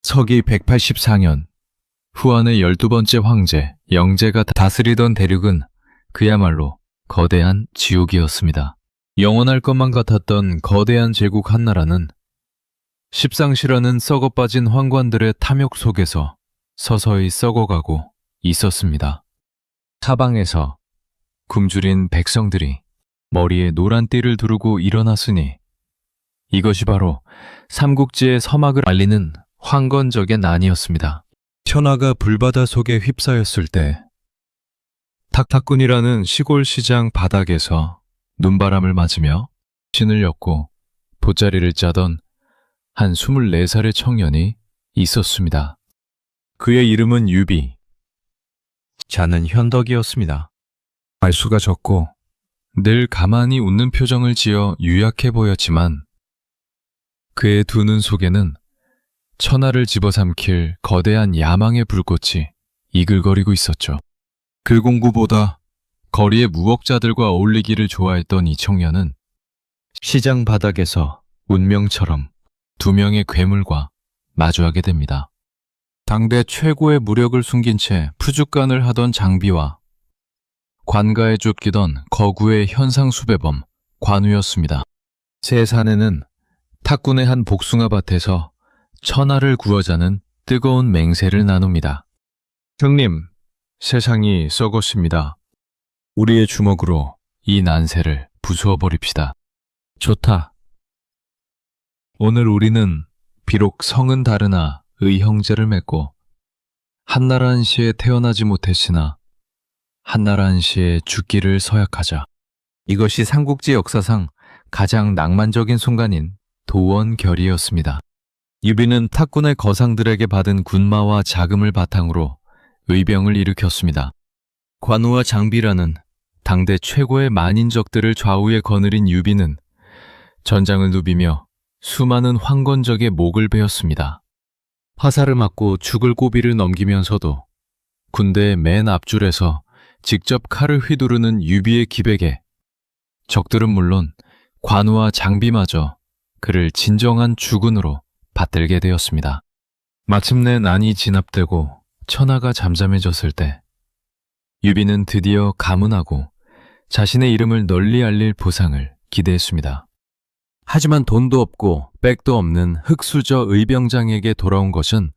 서기 184년 후한의 12번째 황제 영제가 다스리던 대륙은 그야말로 거대한 지옥이었습니다. 영원할 것만 같았던 거대한 제국 한나라는 십상시라는 썩어빠진 황관들의 탐욕 속에서 서서히 썩어가고 있었습니다. 사방에서 굶주린 백성들이 머리에 노란 띠를 두르고 일어났으니 이것이 바로 삼국지의 서막을 알리는 황건적의 난이었습니다. 천하가 불바다 속에 휩싸였을 때 탁탁군이라는 시골 시장 바닥에서 눈바람을 맞으며 신을 엮고 돗자리를 짜던 한 24살의 청년이 있었습니다. 그의 이름은 유비. 자는 현덕이었습니다. 말수가 적고 늘 가만히 웃는 표정을 지어 유약해 보였지만 그의 두 눈 속에는 천하를 집어삼킬 거대한 야망의 불꽃이 이글거리고 있었죠. 글 공부보다 거리의 무억자들과 어울리기를 좋아했던 이 청년은 시장 바닥에서 운명처럼 두 명의 괴물과 마주하게 됩니다. 당대 최고의 무력을 숨긴 채 푸죽간을 하던 장비와 관가에 쫓기던 거구의 현상수배범 관우였습니다. 세 사내는 탁군의 한 복숭아 밭에서 천하를 구하자는 뜨거운 맹세를 나눕니다. 형님, 세상이 썩었습니다. 우리의 주먹으로 이 난세를 부수어 버립시다. 좋다. 오늘 우리는 비록 성은 다르나 의형제를 맺고 한나라 한시에 태어나지 못했으나 한나라 한시에 죽기를 서약하자. 이것이 삼국지 역사상 가장 낭만적인 순간인 도원결의였습니다. 유비는 탁군의 거상들에게 받은 군마와 자금을 바탕으로 의병을 일으켰습니다. 관우와 장비라는 당대 최고의 만인적들을 좌우에 거느린 유비는 전장을 누비며 수많은 황건적의 목을 베었습니다. 화살을 맞고 죽을 고비를 넘기면서도 군대의 맨 앞줄에서 직접 칼을 휘두르는 유비의 기백에 적들은 물론 관우와 장비마저 그를 진정한 주군으로 받들게 되었습니다. 마침내 난이 진압되고 천하가 잠잠해졌을 때 유비는 드디어 가문하고 자신의 이름을 널리 알릴 보상을 기대했습니다. 하지만 돈도 없고 백도 없는 흑수저 의병장에게 돌아온 것은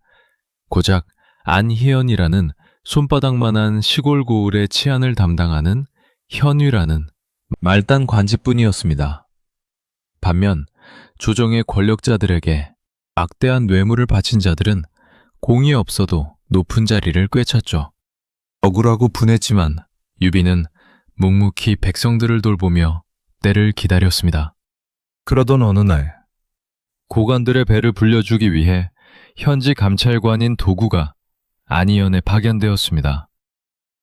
고작 안희연이라는 손바닥만한 시골 고을의 치안을 담당하는 현위라는 말단 관직뿐이었습니다. 반면 조정의 권력자들에게 막대한 뇌물을 바친 자들은 공이 없어도 높은 자리를 꿰찼죠. 억울하고 분했지만 유비는 묵묵히 백성들을 돌보며 때를 기다렸습니다. 그러던 어느 날 고관들의 배를 불려주기 위해 현지 감찰관인 도구가 안희연에 파견되었습니다.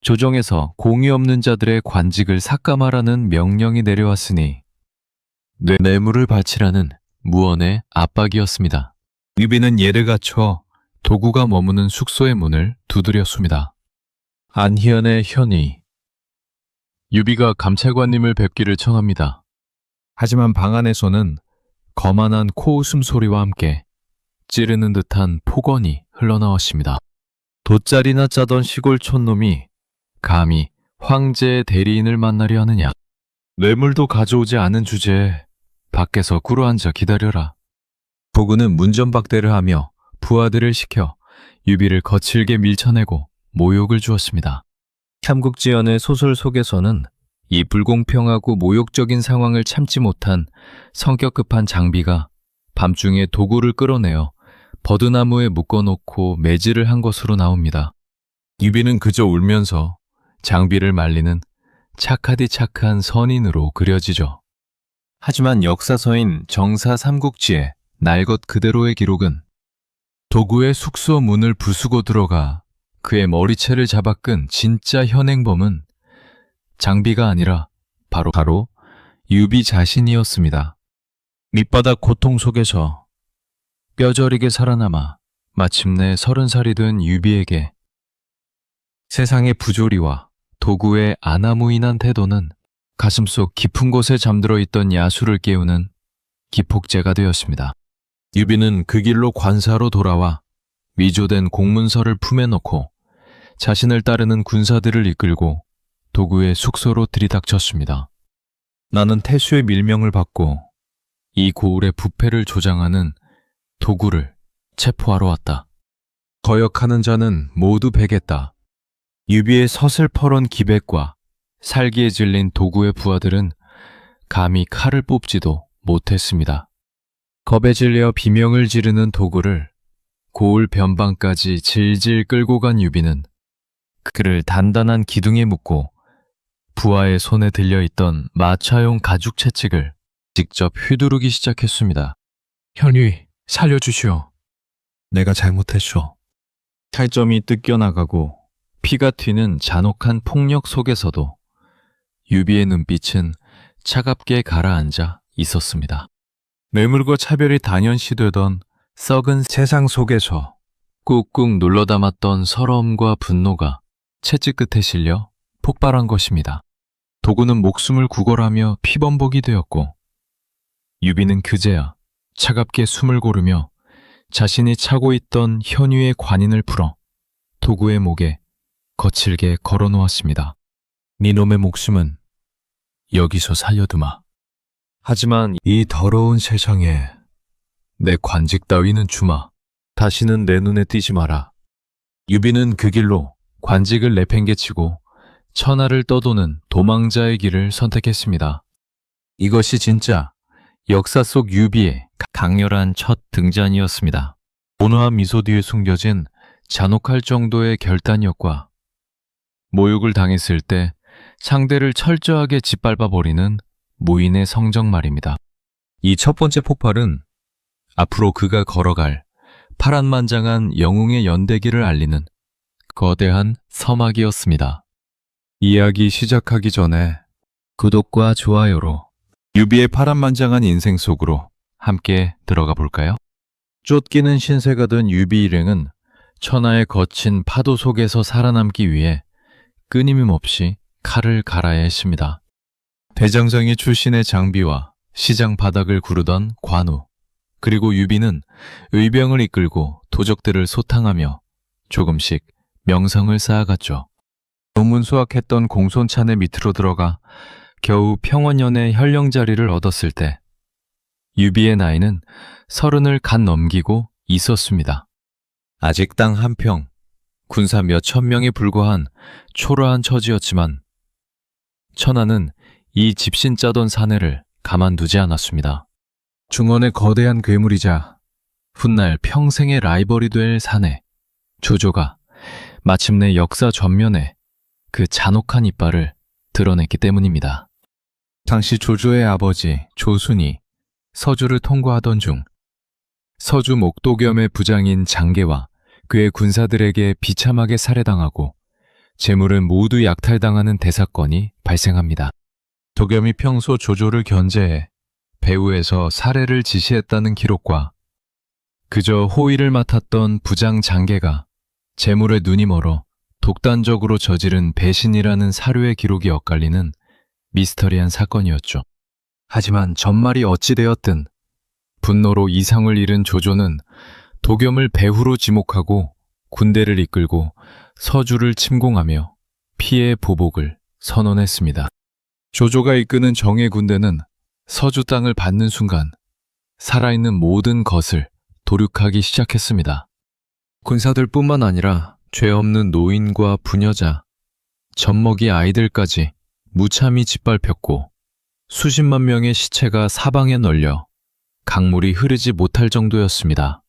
조정에서 공이 없는 자들의 관직을 삭감하라는 명령이 내려왔으니 뇌물을 바치라는 무언의 압박이었습니다. 유비는 예를 갖춰 도구가 머무는 숙소의 문을 두드렸습니다. 안희연의 현이. 유비가 감찰관님을 뵙기를 청합니다. 하지만 방 안에서는 거만한 코웃음 소리와 함께 찌르는 듯한 폭언이 흘러나왔습니다. 돗자리나 짜던 시골 촌놈이 감히 황제의 대리인을 만나려 하느냐. 뇌물도 가져오지 않은 주제에 밖에서 꿇어앉아 기다려라. 도구는 문전박대를 하며 부하들을 시켜 유비를 거칠게 밀쳐내고 모욕을 주었습니다. 삼국지연의 소설 속에서는 이 불공평하고 모욕적인 상황을 참지 못한 성격 급한 장비가 밤중에 도구를 끌어내어 버드나무에 묶어놓고 매질을 한 것으로 나옵니다. 유비는 그저 울면서 장비를 말리는 착하디 착한 선인으로 그려지죠. 하지만 역사서인 정사 삼국지에 날 것 그대로의 기록은 도구의 숙소 문을 부수고 들어가 그의 머리채를 잡아 끈 진짜 현행범은 장비가 아니라 바로 유비 자신이었습니다. 밑바닥 고통 속에서 뼈저리게 살아남아 마침내 30살이 된 유비에게 세상의 부조리와 도구의 아나무인한 태도는 가슴속 깊은 곳에 잠들어 있던 야수를 깨우는 기폭제가 되었습니다. 유비는 그 길로 관사로 돌아와 위조된 공문서를 품에 넣고 자신을 따르는 군사들을 이끌고 도구의 숙소로 들이닥쳤습니다. 나는 태수의 밀명을 받고 이 고을의 부패를 조장하는 도구를 체포하러 왔다. 거역하는 자는 모두 베겠다. 유비의 서슬퍼런 기백과 살기에 질린 도구의 부하들은 감히 칼을 뽑지도 못했습니다. 겁에 질려 비명을 지르는 도구를 고을 변방까지 질질 끌고 간 유비는 그를 단단한 기둥에 묶고 부하의 손에 들려있던 마차용 가죽 채찍을 직접 휘두르기 시작했습니다. 현위, 살려주시오. 내가 잘못했쇼. 탈점이 뜯겨나가고 피가 튀는 잔혹한 폭력 속에서도 유비의 눈빛은 차갑게 가라앉아 있었습니다. 매물과 차별이 당연시되던 썩은 세상 속에서 꾹꾹 눌러담았던 서러움과 분노가 채찍 끝에 실려 폭발한 것입니다. 도구는 목숨을 구걸하며 피범벅이 되었고 유비는 그제야 차갑게 숨을 고르며 자신이 차고 있던 현유의 관인을 풀어 도구의 목에 거칠게 걸어놓았습니다. 니놈의 목숨은 여기서 살려두마. 하지만 이 더러운 세상에 내 관직 따위는 주마. 다시는 내 눈에 띄지 마라. 유비는 그 길로 관직을 내팽개치고 천하를 떠도는 도망자의 길을 선택했습니다. 이것이 진짜 역사 속 유비의 강렬한 첫 등장이었습니다. 온화한 미소 뒤에 숨겨진 잔혹할 정도의 결단력과 모욕을 당했을 때 상대를 철저하게 짓밟아버리는 무인의 성정 말입니다. 이 첫 번째 폭발은 앞으로 그가 걸어갈 파란만장한 영웅의 연대기를 알리는 거대한 서막이었습니다. 이야기 시작하기 전에 구독과 좋아요로 유비의 파란만장한 인생 속으로 함께 들어가 볼까요? 쫓기는 신세가 된 유비 일행은 천하의 거친 파도 속에서 살아남기 위해 끊임없이 칼을 갈아야 했습니다. 대장장이 출신의 장비와 시장 바닥을 구르던 관우, 그리고 유비는 의병을 이끌고 도적들을 소탕하며 조금씩 명성을 쌓아갔죠. 논문수학했던 공손찬의 밑으로 들어가 겨우 평원연의 현령자리를 얻었을 때 유비의 나이는 30을 갓 넘기고 있었습니다. 아직 땅 한 평, 군사 몇천 명에 불과한 초라한 처지였지만 천하는 이 집신 짜던 사내를 가만두지 않았습니다. 중원의 거대한 괴물이자 훗날 평생의 라이벌이 될 사내 조조가 마침내 역사 전면에 그 잔혹한 이빨을 드러냈기 때문입니다. 당시 조조의 아버지 조순이 서주를 통과하던 중 서주 목도겸의 부장인 장계와 그의 군사들에게 비참하게 살해당하고 재물은 모두 약탈당하는 대사건이 발생합니다. 도겸이 평소 조조를 견제해 배후에서 살해를 지시했다는 기록과 그저 호위를 맡았던 부장 장계가 재물에 눈이 멀어 독단적으로 저지른 배신이라는 사료의 기록이 엇갈리는 미스터리한 사건이었죠. 하지만 전말이 어찌되었든 분노로 이성을 잃은 조조는 도겸을 배후로 지목하고 군대를 이끌고 서주를 침공하며 피해 보복을 선언했습니다. 조조가 이끄는 정예 군대는 서주 땅을 받는 순간 살아있는 모든 것을 도륙하기 시작했습니다. 군사들뿐만 아니라 죄 없는 노인과 부녀자, 젖먹이 아이들까지 무참히 짓밟혔고 수십만 명의 시체가 사방에 널려 강물이 흐르지 못할 정도였습니다.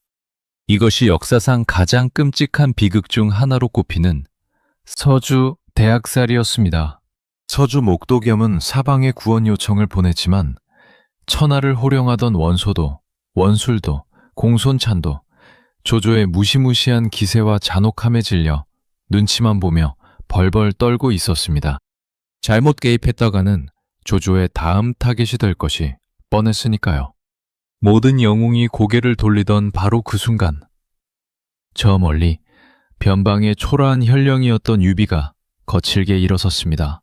이것이 역사상 가장 끔찍한 비극 중 하나로 꼽히는 서주 대학살이었습니다. 서주 목도겸은 사방에 구원 요청을 보냈지만 천하를 호령하던 원소도, 원술도, 공손찬도 조조의 무시무시한 기세와 잔혹함에 질려 눈치만 보며 벌벌 떨고 있었습니다. 잘못 개입했다가는 조조의 다음 타겟이 될 것이 뻔했으니까요. 모든 영웅이 고개를 돌리던 바로 그 순간 저 멀리 변방의 초라한 현령이었던 유비가 거칠게 일어섰습니다.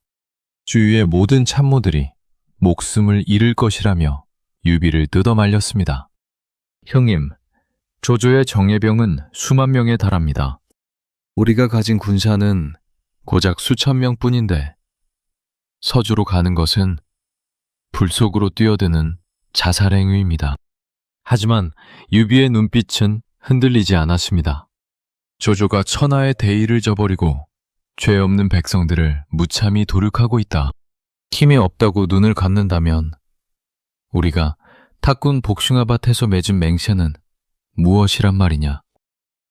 주위의 모든 참모들이 목숨을 잃을 것이라며 유비를 뜯어말렸습니다. 형님, 조조의 정예병은 수만 명에 달합니다. 우리가 가진 군사는 고작 수천 명뿐인데 서주로 가는 것은 불 속으로 뛰어드는 자살 행위입니다. 하지만 유비의 눈빛은 흔들리지 않았습니다. 조조가 천하의 대의를 저버리고 죄 없는 백성들을 무참히 도륙하고 있다. 힘이 없다고 눈을 감는다면 우리가 탁군 복숭아밭에서 맺은 맹세는 무엇이란 말이냐.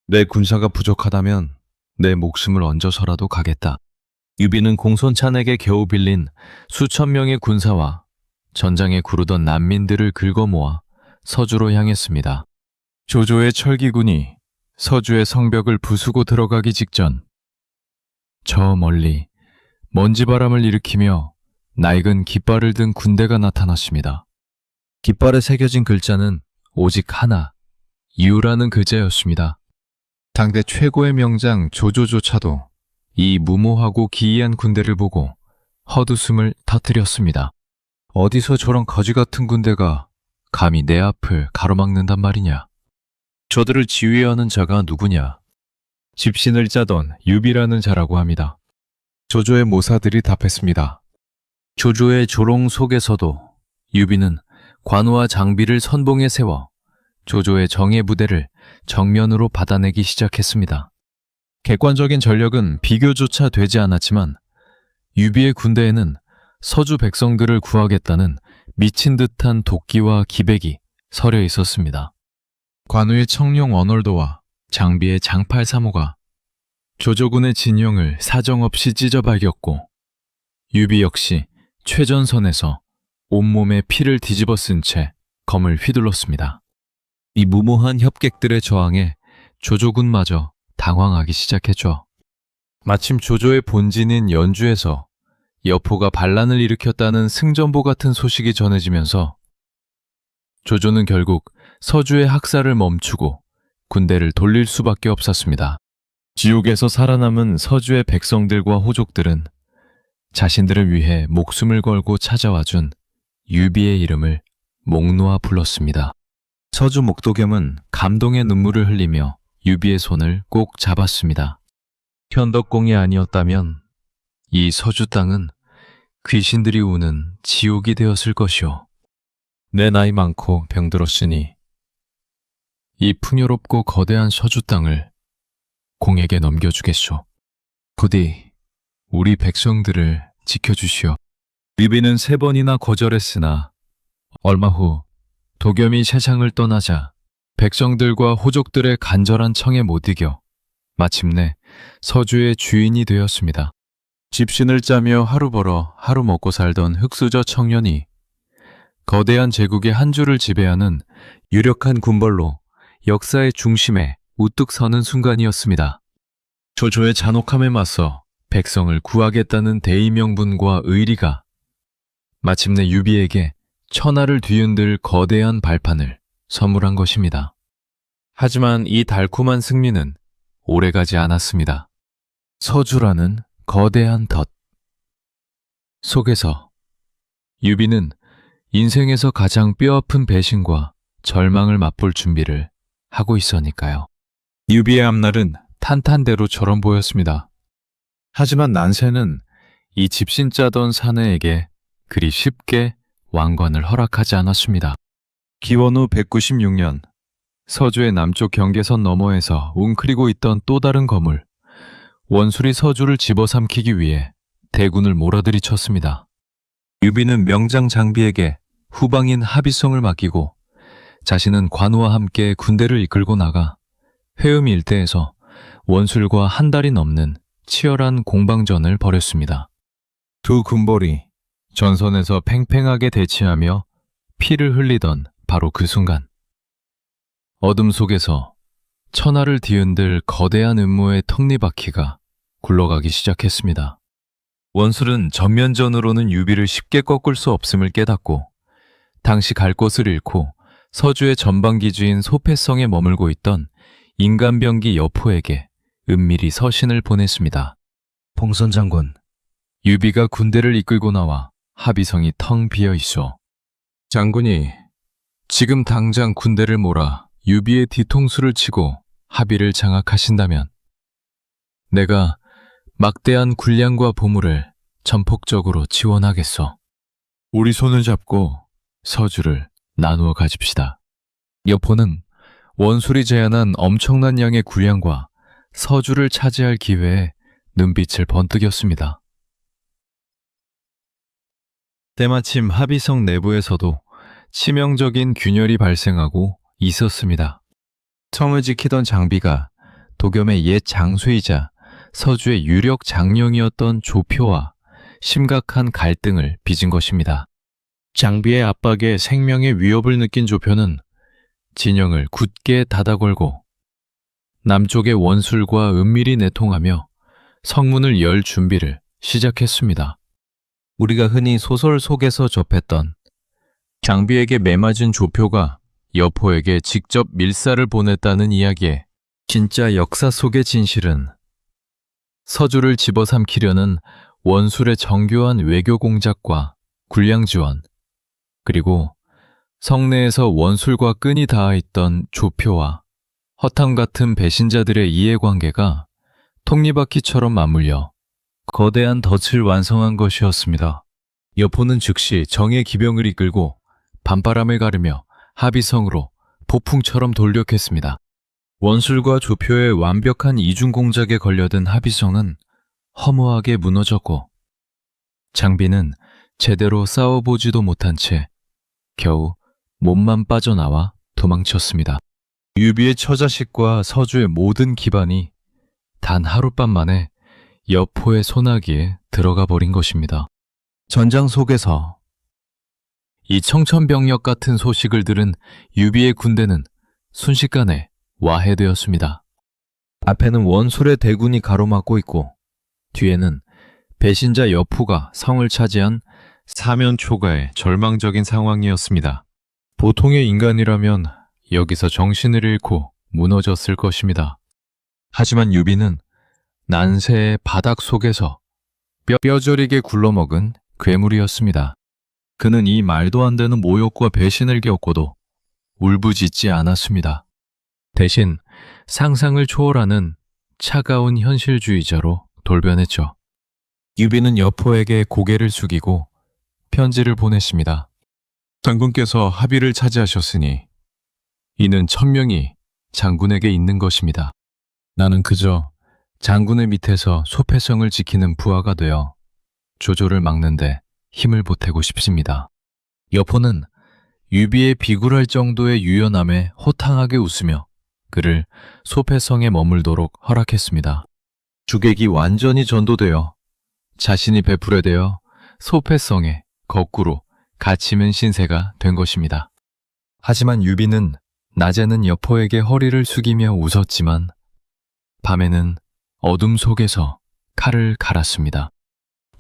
내 군사가 부족하다면 내 목숨을 얹어서라도 가겠다. 유비는 공손찬에게 겨우 빌린 수천 명의 군사와 전장에 구르던 난민들을 긁어모아 서주로 향했습니다. 조조의 철기군이 서주의 성벽을 부수고 들어가기 직전 저 멀리 먼지바람을 일으키며 낡은 깃발을 든 군대가 나타났습니다. 깃발에 새겨진 글자는 오직 하나, 유라는 글자였습니다. 당대 최고의 명장 조조조차도 이 무모하고 기이한 군대를 보고 헛웃음을 터뜨렸습니다. 어디서 저런 거지 같은 군대가 감히 내 앞을 가로막는단 말이냐. 저들을 지휘하는 자가 누구냐. 집신을 짜던 유비라는 자라고 합니다. 조조의 모사들이 답했습니다. 조조의 조롱 속에서도 유비는 관우와 장비를 선봉에 세워 조조의 정예 부대를 정면으로 받아내기 시작했습니다. 객관적인 전력은 비교조차 되지 않았지만 유비의 군대에는 서주 백성들을 구하겠다는 미친 듯한 도끼와 기백이 서려 있었습니다. 관우의 청룡 언월도와 장비의 장팔 사모가 조조군의 진영을 사정없이 찢어발겼고 유비 역시 최전선에서 온몸에 피를 뒤집어 쓴 채 검을 휘둘렀습니다. 이 무모한 협객들의 저항에 조조군마저 당황하기 시작했죠. 마침 조조의 본진인 연주에서 여포가 반란을 일으켰다는 승전보 같은 소식이 전해지면서 조조는 결국 서주의 학살을 멈추고 군대를 돌릴 수밖에 없었습니다. 지옥에서 살아남은 서주의 백성들과 호족들은 자신들을 위해 목숨을 걸고 찾아와준 유비의 이름을 목 놓아 불렀습니다. 서주 목도겸은 감동의 눈물을 흘리며 유비의 손을 꼭 잡았습니다. 현덕공이 아니었다면 이 서주 땅은 귀신들이 우는 지옥이 되었을 것이오. 내 나이 많고 병들었으니 이 풍요롭고 거대한 서주 땅을 공에게 넘겨주겠소. 부디 우리 백성들을 지켜주시오. 유비는 3번이나 거절했으나 얼마 후 도겸이 세상을 떠나자 백성들과 호족들의 간절한 청에 못 이겨 마침내 서주의 주인이 되었습니다. 집신을 짜며 하루 벌어 하루 먹고 살던 흑수저 청년이 거대한 제국의 한 주를 지배하는 유력한 군벌로 역사의 중심에 우뚝 서는 순간이었습니다. 조조의 잔혹함에 맞서 백성을 구하겠다는 대의명분과 의리가 마침내 유비에게 천하를 뒤흔들 거대한 발판을 선물한 것입니다. 하지만 이 달콤한 승리는 오래가지 않았습니다. 서주라는 거대한 덫 속에서 유비는 인생에서 가장 뼈아픈 배신과 절망을 맛볼 준비를 하고 있으니까요. 유비의 앞날은 탄탄대로처럼 보였습니다. 하지만 난세는 이 집신 짜던 사내에게 그리 쉽게 왕관을 허락하지 않았습니다. 기원 후 196년 서주의 남쪽 경계선 너머에서 웅크리고 있던 또 다른 거물, 원술이 서주를 집어삼키기 위해 대군을 몰아들이쳤습니다. 유비는 명장 장비에게 후방인 하비성을 맡기고 자신은 관우와 함께 군대를 이끌고 나가 회음 일대에서 원술과 한 달이 넘는 치열한 공방전을 벌였습니다. 두 군벌이 전선에서 팽팽하게 대치하며 피를 흘리던 바로 그 순간 어둠 속에서 천하를 뒤흔들 거대한 음모의 턱니바퀴가 굴러가기 시작했습니다. 원술은 전면전으로는 유비를 쉽게 꺾을 수 없음을 깨닫고 당시 갈 곳을 잃고 서주의 전방기주인 소패성에 머물고 있던 인간병기 여포에게 은밀히 서신을 보냈습니다. 봉선 장군, 유비가 군대를 이끌고 나와 하비성이 텅 비어 있어. 장군이 지금 당장 군대를 몰아 유비의 뒤통수를 치고 합의를 장악하신다면 내가 막대한 군량과 보물을 전폭적으로 지원하겠소. 우리 손을 잡고 서주를 나누어 가집시다. 여포는 원술이 제안한 엄청난 양의 군량과 서주를 차지할 기회에 눈빛을 번뜩였습니다. 때마침 합의성 내부에서도 치명적인 균열이 발생하고 있었습니다. 성을 지키던 장비가 도겸의 옛 장수이자 서주의 유력 장령이었던 조표와 심각한 갈등을 빚은 것입니다. 장비의 압박에 생명의 위협을 느낀 조표는 진영을 굳게 닫아걸고 남쪽의 원술과 은밀히 내통하며 성문을 열 준비를 시작했습니다. 우리가 흔히 소설 속에서 접했던 장비에게 매맞은 조표가 여포에게 직접 밀사를 보냈다는 이야기에 진짜 역사 속의 진실은 서주를 집어삼키려는 원술의 정교한 외교 공작과 군량 지원, 그리고 성내에서 원술과 끈이 닿아있던 조표와 허탕 같은 배신자들의 이해관계가 톱니바퀴처럼 맞물려 거대한 덫을 완성한 것이었습니다. 여포는 즉시 정의 기병을 이끌고 밤바람을 가르며 합의성으로 폭풍처럼 돌격했습니다. 원술과 조표의 완벽한 이중 공작에 걸려든 합의성은 허무하게 무너졌고 장비는 제대로 싸워보지도 못한 채 겨우 몸만 빠져나와 도망쳤습니다. 유비의 처자식과 서주의 모든 기반이 단 하룻밤 만에 여포의 소나기에 들어가 버린 것입니다. 전장 속에서 이 청천벽력 같은 소식을 들은 유비의 군대는 순식간에 와해되었습니다. 앞에는 원술의 대군이 가로막고 있고 뒤에는 배신자 여포가 성을 차지한 사면초가의 절망적인 상황이었습니다. 보통의 인간이라면 여기서 정신을 잃고 무너졌을 것입니다. 하지만 유비는 난세의 바닥 속에서 뼈저리게 굴러먹은 괴물이었습니다. 그는 이 말도 안 되는 모욕과 배신을 겪고도 울부짖지 않았습니다. 대신 상상을 초월하는 차가운 현실주의자로 돌변했죠. 유비는 여포에게 고개를 숙이고 편지를 보냈습니다. 장군께서 합의를 차지하셨으니 이는 천명이 장군에게 있는 것입니다. 나는 그저 장군의 밑에서 소패성을 지키는 부하가 되어 조조를 막는데 힘을 보태고 싶습니다. 여포는 유비의 비굴할 정도의 유연함에 호탕하게 웃으며 그를 소패성에 머물도록 허락했습니다. 주객이 완전히 전도되어 자신이 베풀어되어 소패성에 거꾸로 갇히는 신세가 된 것입니다. 하지만 유비는 낮에는 여포에게 허리를 숙이며 웃었지만 밤에는 어둠 속에서 칼을 갈았습니다.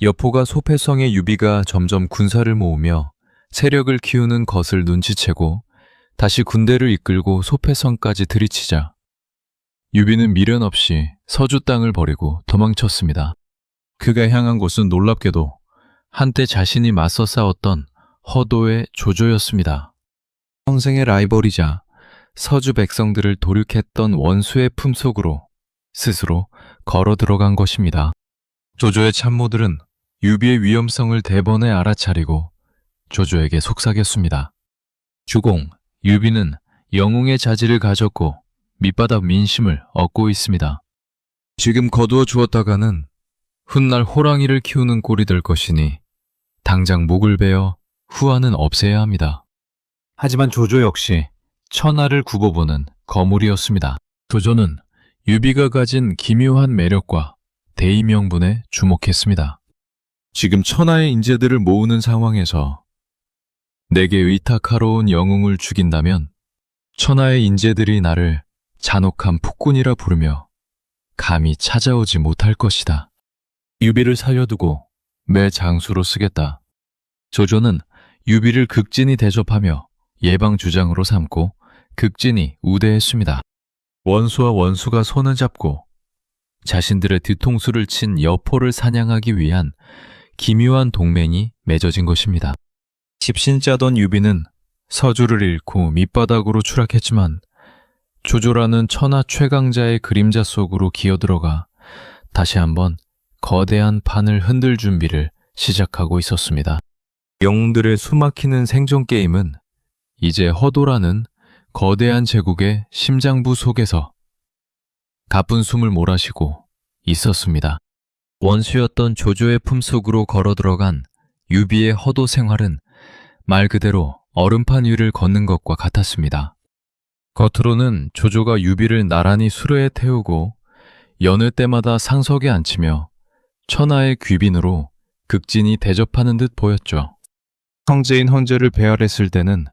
여포가 소패성의 유비가 점점 군사를 모으며 세력을 키우는 것을 눈치채고 다시 군대를 이끌고 소패성까지 들이치자 유비는 미련 없이 서주 땅을 버리고 도망쳤습니다. 그가 향한 곳은 놀랍게도 한때 자신이 맞서 싸웠던 허도의 조조였습니다. 평생의 라이벌이자 서주 백성들을 도륙했던 원수의 품속으로 스스로 걸어 들어간 것입니다. 조조의 참모들은 유비의 위험성을 대번에 알아차리고 조조에게 속삭였습니다. 주공, 유비는 영웅의 자질을 가졌고 밑바닥 민심을 얻고 있습니다. 지금 거두어 주었다가는 훗날 호랑이를 키우는 꼴이 될 것이니 당장 목을 베어 후안은 없애야 합니다. 하지만 조조 역시 천하를 굽어보는 거물이었습니다. 조조는 유비가 가진 기묘한 매력과 대의명분에 주목했습니다. 지금 천하의 인재들을 모으는 상황에서 내게 의탁하러 온 영웅을 죽인다면 천하의 인재들이 나를 잔혹한 폭군이라 부르며 감히 찾아오지 못할 것이다. 유비를 살려두고 매 장수로 쓰겠다. 조조는 유비를 극진히 대접하며 예방주장으로 삼고 극진히 우대했습니다. 원수와 원수가 손을 잡고 자신들의 뒤통수를 친 여포를 사냥하기 위한 기묘한 동맹이 맺어진 것입니다. 집신자던 유비는 서주를 잃고 밑바닥으로 추락했지만 조조라는 천하 최강자의 그림자 속으로 기어들어가 다시 한번 거대한 판을 흔들 준비를 시작하고 있었습니다. 영웅들의 숨막히는 생존 게임은 이제 허도라는 거대한 제국의 심장부 속에서 가쁜 숨을 몰아쉬고 있었습니다. 원수였던 조조의 품속으로 걸어 들어간 유비의 허도 생활은 말 그대로 얼음판 위를 걷는 것과 같았습니다. 겉으로는 조조가 유비를 나란히 수레에 태우고 여느 때마다 상석에 앉히며 천하의 귀빈으로 극진히 대접하는 듯 보였죠. 황제인 헌제를 배열했을 때는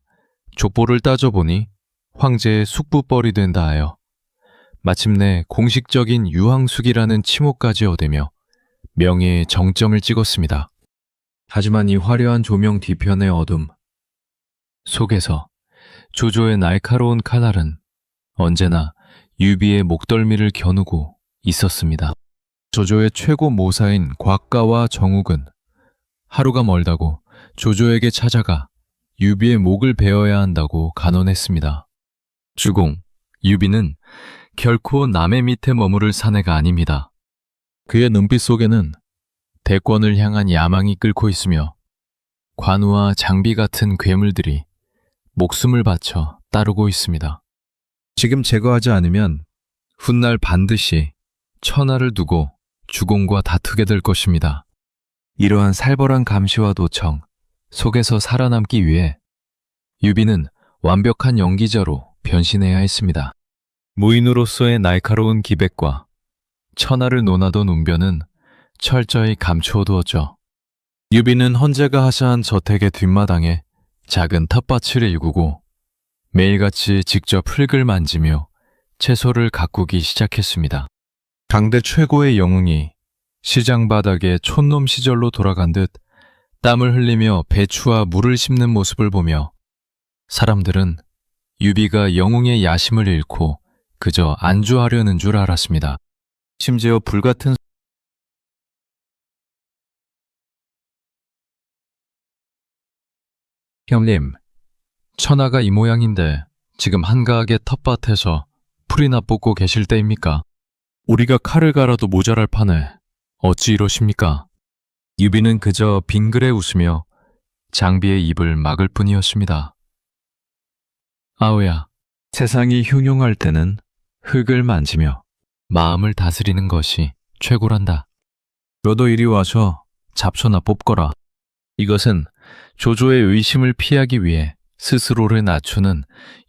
족보를 따져보니 황제의 숙부뻘이 된다 하여 마침내 공식적인 유황숙이라는 칭호까지 얻으며 명예의 정점을 찍었습니다. 하지만 이 화려한 조명 뒤편의 어둠 속에서 조조의 날카로운 칼날은 언제나 유비의 목덜미를 겨누고 있었습니다. 조조의 최고 모사인 곽가와 정욱은 하루가 멀다고 조조에게 찾아가 유비의 목을 베어야 한다고 간언했습니다. 주공, 유비는 결코 남의 밑에 머무를 사내가 아닙니다. 그의 눈빛 속에는 대권을 향한 야망이 끓고 있으며 관우와 장비 같은 괴물들이 목숨을 바쳐 따르고 있습니다. 지금 제거하지 않으면 훗날 반드시 천하를 두고 주공과 다투게 될 것입니다. 이러한 살벌한 감시와 도청 속에서 살아남기 위해 유비는 완벽한 연기자로 변신해야 했습니다. 무인으로서의 날카로운 기백과 천하를 논하던 웅변은 철저히 감추어 두었죠. 유비는 헌제가 하사한 저택의 뒷마당에 작은 텃밭을 일구고 매일같이 직접 흙을 만지며 채소를 가꾸기 시작했습니다. 당대 최고의 영웅이 시장 바닥에 촌놈 시절로 돌아간 듯 땀을 흘리며 배추와 물을 씹는 모습을 보며 사람들은 유비가 영웅의 야심을 잃고 그저 안주하려는 줄 알았습니다. 심지어 불같은 형님, 천하가 이 모양인데 지금 한가하게 텃밭에서 풀이나 뽑고 계실 때입니까? 우리가 칼을 갈아도 모자랄 판에 어찌 이러십니까? 유비는 그저 빙그레 웃으며 장비의 입을 막을 뿐이었습니다. 아우야, 세상이 흉흉할 때는 흙을 만지며 마음을 다스리는 것이 최고란다. 너도 이리 와서 잡초나 뽑거라. 이것은 조조의 의심을 피하기 위해 스스로를 낮추는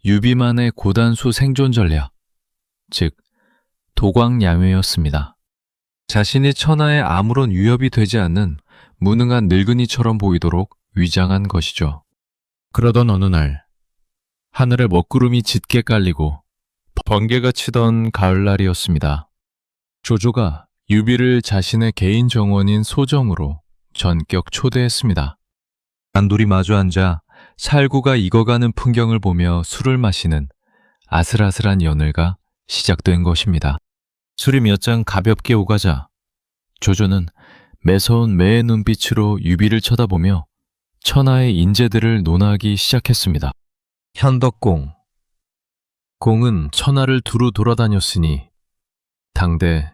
유비만의 고단수 생존 전략, 즉 도광야매였습니다. 자신이 천하에 아무런 위협이 되지 않는 무능한 늙은이처럼 보이도록 위장한 것이죠. 그러던 어느 날 하늘에 먹구름이 짙게 깔리고 번개가 치던 가을날이었습니다. 조조가 유비를 자신의 개인 정원인 소정으로 전격 초대했습니다. 단둘이 마주 앉아 살구가 익어가는 풍경을 보며 술을 마시는 아슬아슬한 연회가 시작된 것입니다. 술이 몇 잔 가볍게 오가자 조조는 매서운 매의 눈빛으로 유비를 쳐다보며 천하의 인재들을 논하기 시작했습니다. 현덕공. 공은 천하를 두루 돌아다녔으니 당대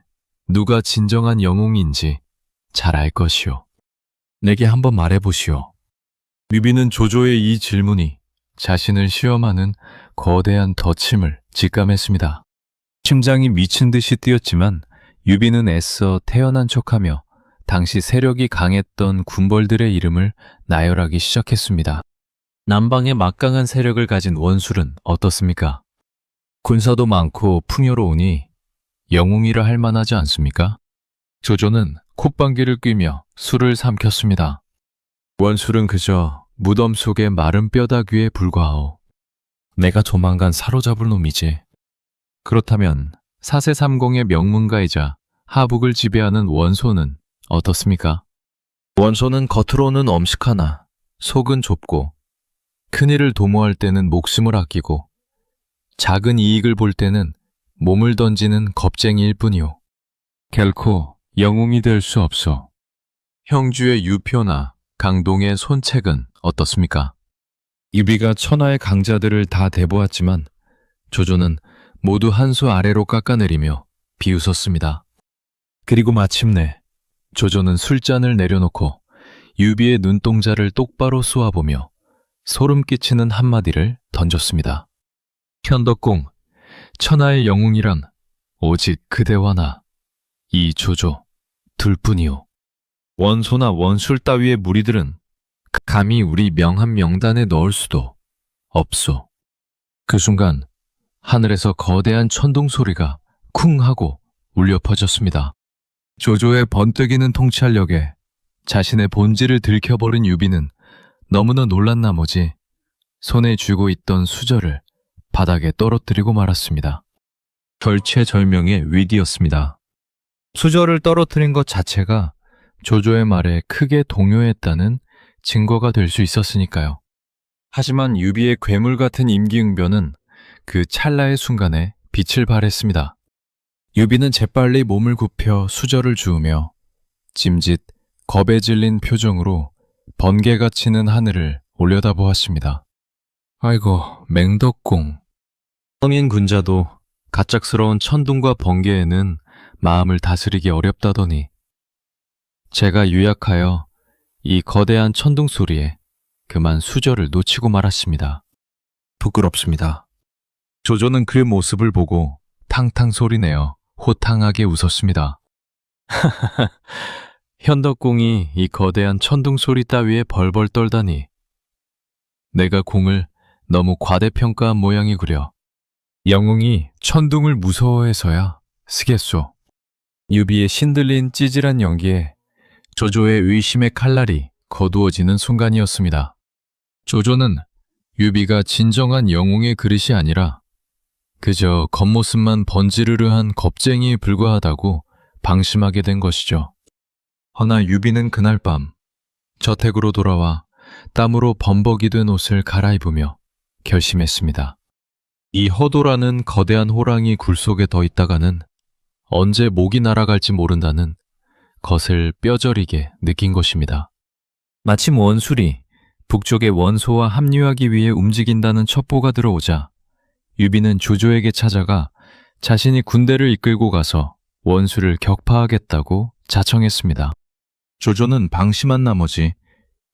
누가 진정한 영웅인지 잘 알 것이오. 내게 한번 말해보시오. 유비는 조조의 이 질문이 자신을 시험하는 거대한 덫임을 직감했습니다. 심장이 미친 듯이 뛰었지만 유비는 애써 태연한 척하며 당시 세력이 강했던 군벌들의 이름을 나열하기 시작했습니다. 남방에 막강한 세력을 가진 원술은 어떻습니까? 군사도 많고 풍요로우니 영웅이라 할 만하지 않습니까? 조조는 콧방귀를 뀌며 술을 삼켰습니다. 원술은 그저 무덤 속의 마른 뼈다귀에 불과하오. 내가 조만간 사로잡을 놈이지. 그렇다면 사세삼공의 명문가이자 하북을 지배하는 원소는 어떻습니까? 원소는 겉으로는 엄식하나 속은 좁고 큰일을 도모할 때는 목숨을 아끼고 작은 이익을 볼 때는 몸을 던지는 겁쟁이일 뿐이오. 결코 영웅이 될 수 없어. 형주의 유표나 강동의 손책은 어떻습니까? 유비가 천하의 강자들을 다 대보았지만 조조는 모두 한 수 아래로 깎아내리며 비웃었습니다. 그리고 마침내 조조는 술잔을 내려놓고 유비의 눈동자를 똑바로 쏘아보며 소름 끼치는 한마디를 던졌습니다. 현덕공, 천하의 영웅이란 오직 그대와 나, 이 조조 둘뿐이오. 원소나 원술 따위의 무리들은 감히 우리 명한 명단에 넣을 수도 없소. 그 순간 하늘에서 거대한 천둥 소리가 쿵 하고 울려 퍼졌습니다. 조조의 번뜩이는 통찰력에 자신의 본질을 들켜버린 유비는 너무나 놀란 나머지 손에 쥐고 있던 수저를 바닥에 떨어뜨리고 말았습니다. 절체절명의 위기였습니다. 수저를 떨어뜨린 것 자체가 조조의 말에 크게 동요했다는 증거가 될 수 있었으니까요. 하지만 유비의 괴물 같은 임기응변은 그 찰나의 순간에 빛을 발했습니다. 유비는 재빨리 몸을 굽혀 수저를 주우며 짐짓 겁에 질린 표정으로 번개가 치는 하늘을 올려다보았습니다. 아이고, 맹덕공. 성인 군자도 갑작스러운 천둥과 번개에는 마음을 다스리기 어렵다더니 제가 유약하여 이 거대한 천둥 소리에 그만 수저를 놓치고 말았습니다. 부끄럽습니다. 조조는 그 모습을 보고 탕탕 소리내어 호탕하게 웃었습니다. 현덕공이 이 거대한 천둥 소리 따위에 벌벌 떨다니 내가 공을 너무 과대평가한 모양이구려. 영웅이 천둥을 무서워해서야 쓰겠소. 유비의 신들린 찌질한 연기에 조조의 의심의 칼날이 거두어지는 순간이었습니다. 조조는 유비가 진정한 영웅의 그릇이 아니라 그저 겉모습만 번지르르한 겁쟁이에 불과하다고 방심하게 된 것이죠. 허나 유비는 그날 밤 저택으로 돌아와 땀으로 범벅이 된 옷을 갈아입으며 결심했습니다. 이 허도라는 거대한 호랑이 굴 속에 더 있다가는 언제 목이 날아갈지 모른다는 것을 뼈저리게 느낀 것입니다. 마침 원술이 북쪽의 원소와 합류하기 위해 움직인다는 첩보가 들어오자 유비는 조조에게 찾아가 자신이 군대를 이끌고 가서 원수를 격파하겠다고 자청했습니다. 조조는 방심한 나머지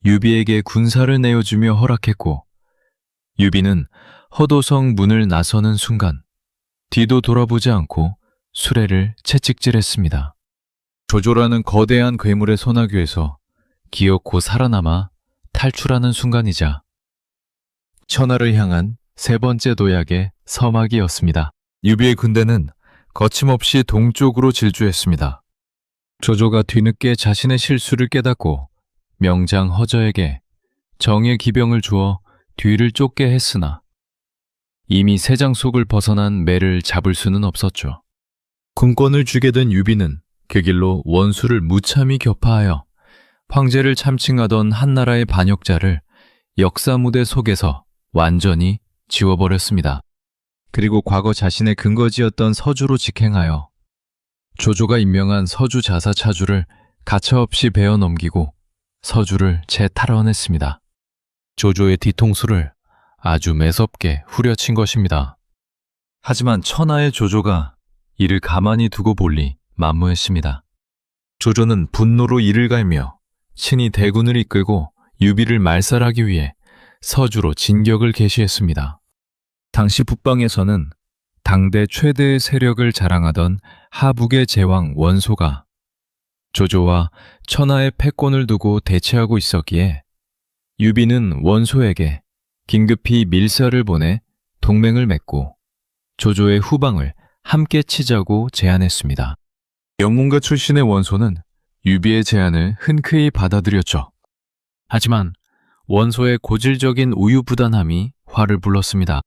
유비에게 군사를 내어주며 허락했고 유비는 허도성 문을 나서는 순간 뒤도 돌아보지 않고 수레를 채찍질했습니다. 조조라는 거대한 괴물의 소나귀에서 기어코 살아남아 탈출하는 순간이자 천하를 향한 세 번째 도약의 서막이었습니다. 유비의 군대는 거침없이 동쪽으로 질주했습니다. 조조가 뒤늦게 자신의 실수를 깨닫고 명장 허저에게 정의 기병을 주어 뒤를 쫓게 했으나 이미 세장 속을 벗어난 매를 잡을 수는 없었죠. 군권을 쥐게 된 유비는 그 길로 원수를 무참히 격파하여 황제를 참칭하던 한나라의 반역자를 역사 무대 속에서 완전히 지워버렸습니다. 그리고 과거 자신의 근거지였던 서주로 직행하여 조조가 임명한 서주 자사 차주를 가차없이 베어 넘기고 서주를 재탈환했습니다. 조조의 뒤통수를 아주 매섭게 후려친 것입니다. 하지만 천하의 조조가 이를 가만히 두고 볼리 만무했습니다. 조조는 분노로 이를 갈며 친히 대군을 이끌고 유비를 말살하기 위해 서주로 진격을 개시했습니다. 당시 북방에서는 당대 최대의 세력을 자랑하던 하북의 제왕 원소가 조조와 천하의 패권을 두고 대치하고 있었기에 유비는 원소에게 긴급히 밀사를 보내 동맹을 맺고 조조의 후방을 함께 치자고 제안했습니다. 영문가 출신의 원소는 유비의 제안을 흔쾌히 받아들였죠. 하지만 원소의 고질적인 우유부단함이 화를 불렀습니다.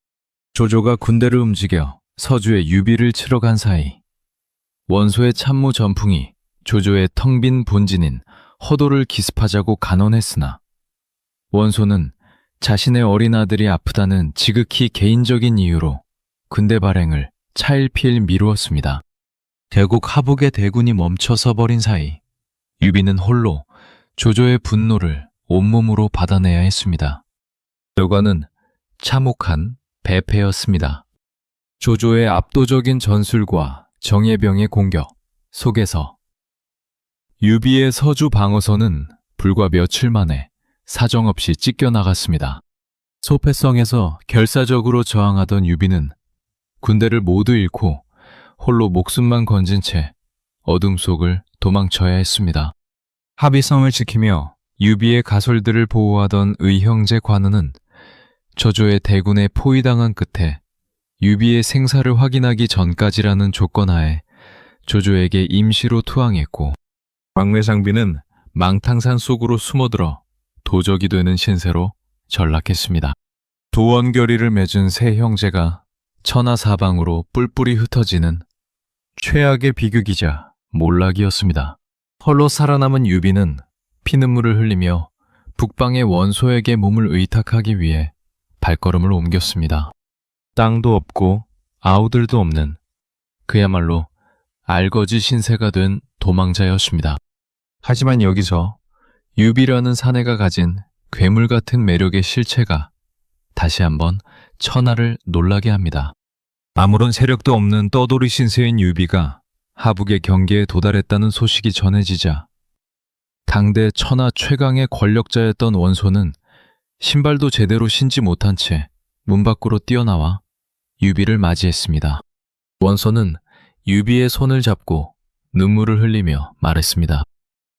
조조가 군대를 움직여 서주에 유비를 치러 간 사이 원소의 참모 전풍이 조조의 텅 빈 본진인 허도를 기습하자고 간언했으나 원소는 자신의 어린 아들이 아프다는 지극히 개인적인 이유로 군대 발행을 차일피일 미루었습니다. 결국 하북의 대군이 멈춰서 버린 사이 유비는 홀로 조조의 분노를 온몸으로 받아내야 했습니다. 결과는 참혹한 배패였습니다. 조조의 압도적인 전술과 정예병의 공격 속에서 유비의 서주 방어선은 불과 며칠 만에 사정없이 찢겨나갔습니다. 소패성에서 결사적으로 저항하던 유비는 군대를 모두 잃고 홀로 목숨만 건진 채 어둠 속을 도망쳐야 했습니다. 합의성을 지키며 유비의 가솔들을 보호하던 의형제 관우는 조조의 대군에 포위당한 끝에 유비의 생사를 확인하기 전까지라는 조건하에 조조에게 임시로 투항했고, 광매장비는 망탕산 속으로 숨어들어 도적이 되는 신세로 전락했습니다. 도원결의를 맺은 세 형제가 천하사방으로 뿔뿔이 흩어지는 최악의 비극이자 몰락이었습니다. 홀로 살아남은 유비는 피눈물을 흘리며 북방의 원소에게 몸을 의탁하기 위해 발걸음을 옮겼습니다. 땅도 없고 아우들도 없는 그야말로 알거지 신세가 된 도망자였습니다. 하지만 여기서 유비라는 사내가 가진 괴물 같은 매력의 실체가 다시 한번 천하를 놀라게 합니다. 아무런 세력도 없는 떠돌이 신세인 유비가 하북의 경계에 도달했다는 소식이 전해지자 당대 천하 최강의 권력자였던 원소는 신발도 제대로 신지 못한 채 문 밖으로 뛰어나와 유비를 맞이했습니다. 원소는 유비의 손을 잡고 눈물을 흘리며 말했습니다.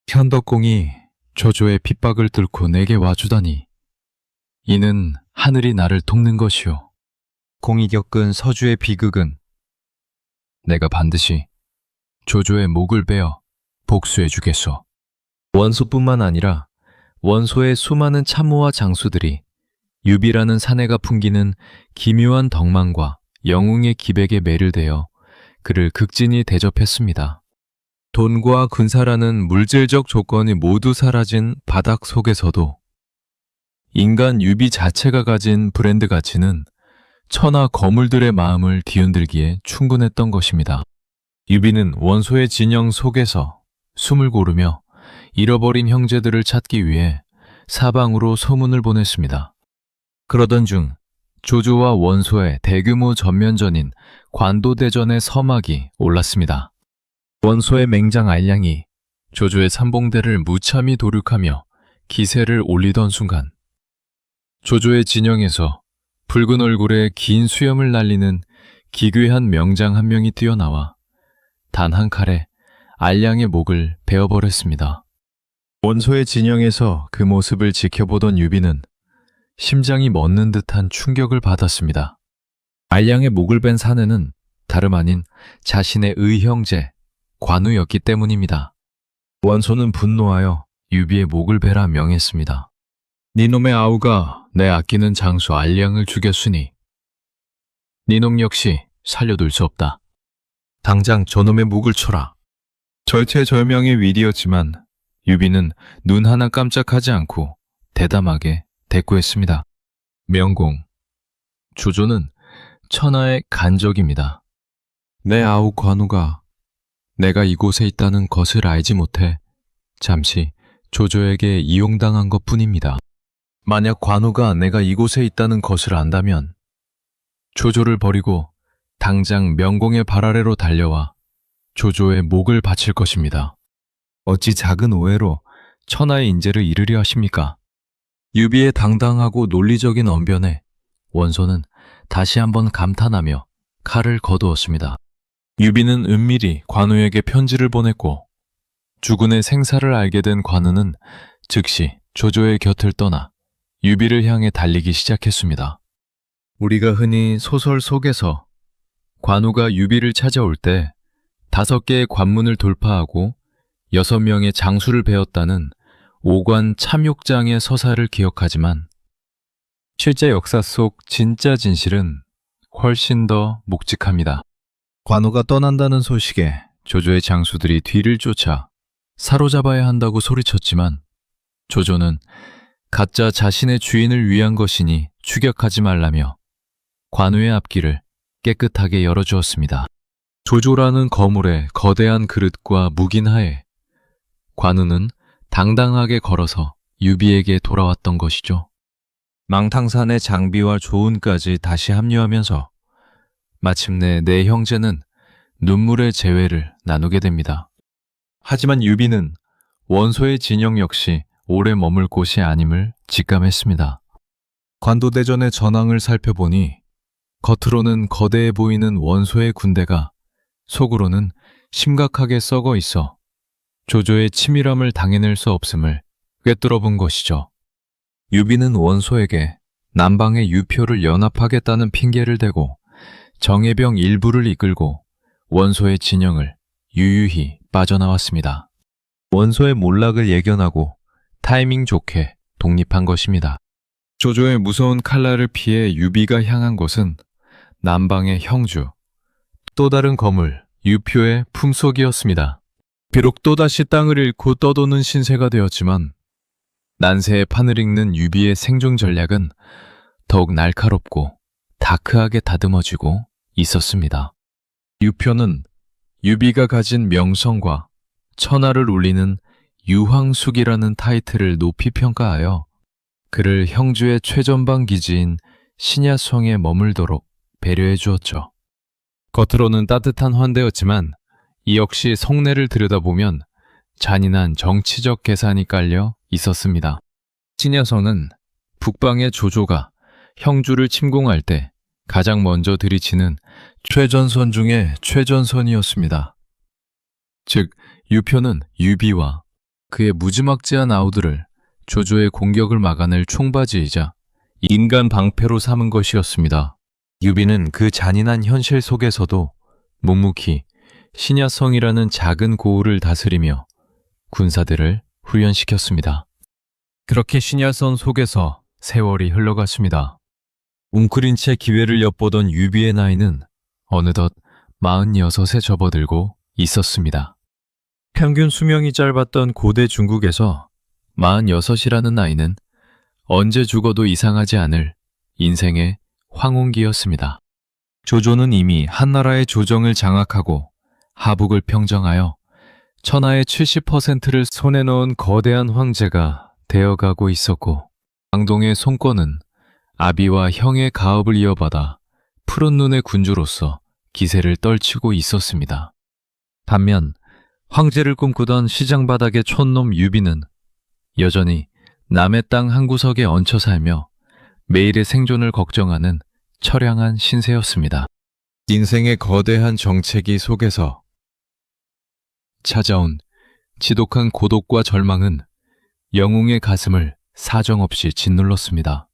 현덕공이 조조의 핍박을 뚫고 내게 와주다니 이는 하늘이 나를 돕는 것이오. 공이 겪은 서주의 비극은 내가 반드시 조조의 목을 베어 복수해 주겠소. 원소뿐만 아니라 원소의 수많은 참모와 장수들이 유비라는 사내가 풍기는 기묘한 덕망과 영웅의 기백에 매료되어 그를 극진히 대접했습니다. 돈과 군사라는 물질적 조건이 모두 사라진 바닥 속에서도 인간 유비 자체가 가진 브랜드 가치는 천하 거물들의 마음을 뒤흔들기에 충분했던 것입니다. 유비는 원소의 진영 속에서 숨을 고르며 잃어버린 형제들을 찾기 위해 사방으로 소문을 보냈습니다. 그러던 중 조조와 원소의 대규모 전면전인 관도대전의 서막이 올랐습니다. 원소의 맹장 알량이 조조의 삼봉대를 무참히 도륙하며 기세를 올리던 순간 조조의 진영에서 붉은 얼굴에 긴 수염을 날리는 기괴한 명장 한 명이 뛰어나와 단 한 칼에 알량의 목을 베어버렸습니다. 원소의 진영에서 그 모습을 지켜보던 유비는 심장이 멎는 듯한 충격을 받았습니다. 알량의 목을 벤 사내는 다름 아닌 자신의 의형제 관우였기 때문입니다. 원소는 분노하여 유비의 목을 베라 명했습니다. 니놈의 아우가 내 아끼는 장수 알량을 죽였으니 니놈 역시 살려둘 수 없다. 당장 저놈의 목을 쳐라. 절체절명의 위기였지만 유비는 눈 하나 깜짝하지 않고 대담하게 대꾸했습니다. 명공, 조조는 천하의 간적입니다. 내 아우 관우가 내가 이곳에 있다는 것을 알지 못해 잠시 조조에게 이용당한 것뿐입니다. 만약 관우가 내가 이곳에 있다는 것을 안다면 조조를 버리고 당장 명공의 발 아래로 달려와 조조의 목을 바칠 것입니다. 어찌 작은 오해로 천하의 인재를 잃으려 하십니까? 유비의 당당하고 논리적인 언변에 원소는 다시 한번 감탄하며 칼을 거두었습니다. 유비는 은밀히 관우에게 편지를 보냈고 주군의 생사를 알게 된 관우는 즉시 조조의 곁을 떠나 유비를 향해 달리기 시작했습니다. 우리가 흔히 소설 속에서 관우가 유비를 찾아올 때 5개의 관문을 돌파하고 6명의 장수를 베었다는 오관 참욕장의 서사를 기억하지만 실제 역사 속 진짜 진실은 훨씬 더 묵직합니다. 관우가 떠난다는 소식에 조조의 장수들이 뒤를 쫓아 사로잡아야 한다고 소리쳤지만 조조는 가짜 자신의 주인을 위한 것이니 추격하지 말라며 관우의 앞길을 깨끗하게 열어주었습니다. 조조라는 거물의 거대한 그릇과 묵인하에 관우는 당당하게 걸어서 유비에게 돌아왔던 것이죠. 망탕산의 장비와 조은까지 다시 합류하면서 마침내 네 형제는 눈물의 재회를 나누게 됩니다. 하지만 유비는 원소의 진영 역시 오래 머물 곳이 아님을 직감했습니다. 관도대전의 전황을 살펴보니 겉으로는 거대해 보이는 원소의 군대가 속으로는 심각하게 썩어 있어 조조의 치밀함을 당해낼 수 없음을 꿰뚫어 본 것이죠. 유비는 원소에게 남방의 유표를 연합하겠다는 핑계를 대고 정예병 일부를 이끌고 원소의 진영을 유유히 빠져나왔습니다. 원소의 몰락을 예견하고 타이밍 좋게 독립한 것입니다. 조조의 무서운 칼날을 피해 유비가 향한 곳은 남방의 형주, 또 다른 거물 유표의 품속이었습니다. 비록 또다시 땅을 잃고 떠도는 신세가 되었지만 난세의 판을 읽는 유비의 생존 전략은 더욱 날카롭고 다크하게 다듬어지고 있었습니다. 유표는 유비가 가진 명성과 천하를 울리는 유황숙이라는 타이틀을 높이 평가하여 그를 형주의 최전방 기지인 신야성에 머물도록 배려해 주었죠. 겉으로는 따뜻한 환대였지만 이 역시 속내를 들여다보면 잔인한 정치적 계산이 깔려 있었습니다. 신야성은 북방의 조조가 형주를 침공할 때 가장 먼저 들이치는 최전선 중에 최전선이었습니다. 즉, 유표는 유비와 그의 무지막지한 아우들을 조조의 공격을 막아낼 총바지이자 인간 방패로 삼은 것이었습니다. 유비는 그 잔인한 현실 속에서도 묵묵히 신야성이라는 작은 고을을 다스리며 군사들을 훈련시켰습니다. 그렇게 신야성 속에서 세월이 흘러갔습니다. 웅크린 채 기회를 엿보던 유비의 나이는 어느덧 46에 접어들고 있었습니다. 평균 수명이 짧았던 고대 중국에서 46이라는 나이는 언제 죽어도 이상하지 않을 인생의 황혼기였습니다. 조조는 이미 한나라의 조정을 장악하고 하북을 평정하여 천하의 70%를 손에 넣은 거대한 황제가 되어가고 있었고 강동의 손권은 아비와 형의 가업을 이어받아 푸른 눈의 군주로서 기세를 떨치고 있었습니다. 반면 황제를 꿈꾸던 시장 바닥의 촌놈 유비는 여전히 남의 땅 한 구석에 얹혀 살며 매일의 생존을 걱정하는 처량한 신세였습니다. 인생의 거대한 정체기 속에서 찾아온 지독한 고독과 절망은 영웅의 가슴을 사정없이 짓눌렀습니다.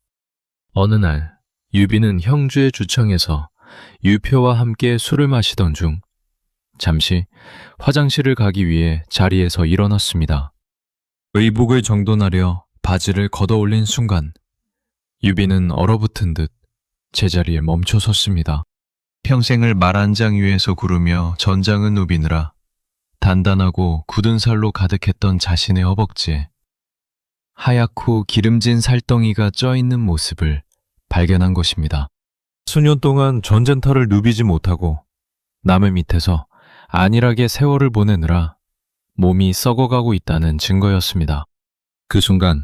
어느 날 유비는 형주의 주청에서 유표와 함께 술을 마시던 중 잠시 화장실을 가기 위해 자리에서 일어났습니다. 의복을 정돈하려 바지를 걷어올린 순간 유비는 얼어붙은 듯 제자리에 멈춰 섰습니다. 평생을 말 한 장 위에서 구르며 전장을 누비느라 단단하고 굳은 살로 가득했던 자신의 허벅지에 하얗고 기름진 살덩이가 쪄있는 모습을 발견한 것입니다. 수년 동안 전쟁터를 누비지 못하고 남의 밑에서 안일하게 세월을 보내느라 몸이 썩어가고 있다는 증거였습니다. 그 순간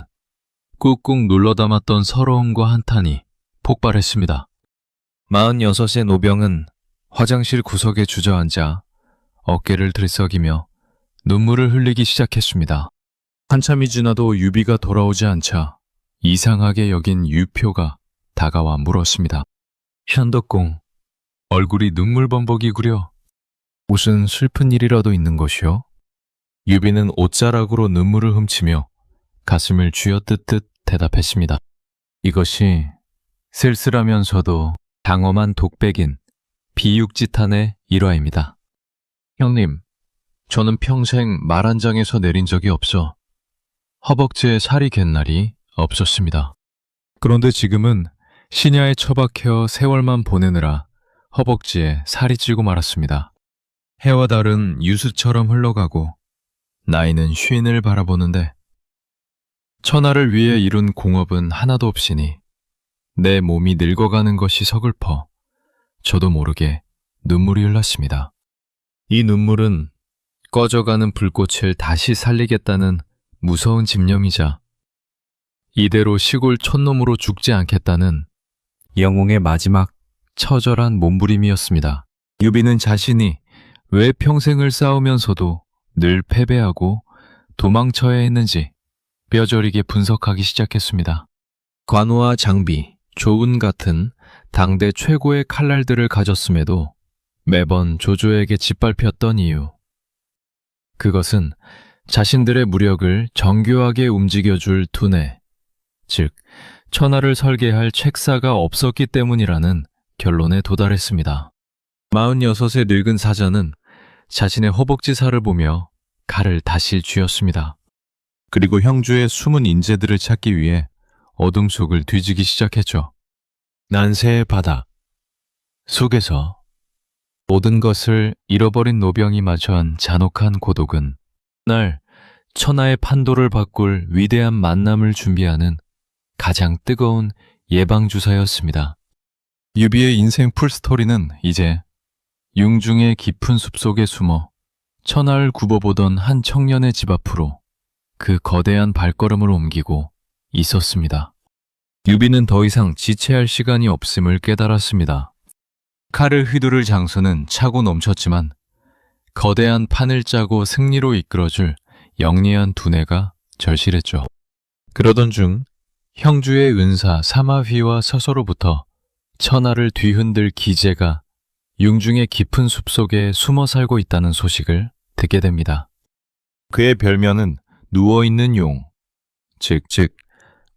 꾹꾹 눌러 담았던 서러움과 한탄이 폭발했습니다. 46의 노병은 화장실 구석에 주저앉아 어깨를 들썩이며 눈물을 흘리기 시작했습니다. 한참이 지나도 유비가 돌아오지 않자 이상하게 여긴 유표가 다가와 물었습니다. 현덕공, 얼굴이 눈물범벅이구려. 무슨 슬픈 일이라도 있는 것이요? 유비는 옷자락으로 눈물을 훔치며 가슴을 쥐어뜯듯 대답했습니다. 이것이 쓸쓸하면서도 장엄한 독백인 비육지탄의 일화입니다. 형님, 저는 평생 말 한 장에서 내린 적이 없어 허벅지에 살이 갠 날이 없었습니다. 그런데 지금은 신야에 처박혀 세월만 보내느라 허벅지에 살이 찌고 말았습니다. 해와 달은 유수처럼 흘러가고 나이는 쉰을 바라보는데 천하를 위해 이룬 공업은 하나도 없으니 내 몸이 늙어가는 것이 서글퍼 저도 모르게 눈물이 흘렀습니다. 이 눈물은 꺼져가는 불꽃을 다시 살리겠다는 무서운 집념이자 이대로 시골 촌놈으로 죽지 않겠다는 영웅의 마지막 처절한 몸부림이었습니다. 유비는 자신이 왜 평생을 싸우면서도 늘 패배하고 도망쳐야 했는지 뼈저리게 분석하기 시작했습니다. 관우와 장비, 조운 같은 당대 최고의 칼날들을 가졌음에도 매번 조조에게 짓밟혔던 이유. 그것은 자신들의 무력을 정교하게 움직여줄 두뇌, 즉 천하를 설계할 책사가 없었기 때문이라는 결론에 도달했습니다. 46의 늙은 사자는 자신의 허벅지살을 보며 칼을 다시 쥐었습니다. 그리고 형주의 숨은 인재들을 찾기 위해 어둠 속을 뒤지기 시작했죠. 난세의 바다 속에서 모든 것을 잃어버린 노병이 마주한 잔혹한 고독은 날 천하의 판도를 바꿀 위대한 만남을 준비하는 가장 뜨거운 예방주사였습니다. 유비의 인생 풀스토리는 이제 융중의 깊은 숲속에 숨어 천하를 굽어보던 한 청년의 집 앞으로 그 거대한 발걸음을 옮기고 있었습니다. 유비는 더 이상 지체할 시간이 없음을 깨달았습니다. 칼을 휘두를 장소는 차고 넘쳤지만 거대한 판을 짜고 승리로 이끌어줄 영리한 두뇌가 절실했죠. 그러던 중 형주의 은사 사마휘와 서서로부터 천하를 뒤흔들 기재가 융중의 깊은 숲속에 숨어 살고 있다는 소식을 듣게 됩니다. 그의 별명은 누워있는 용, 즉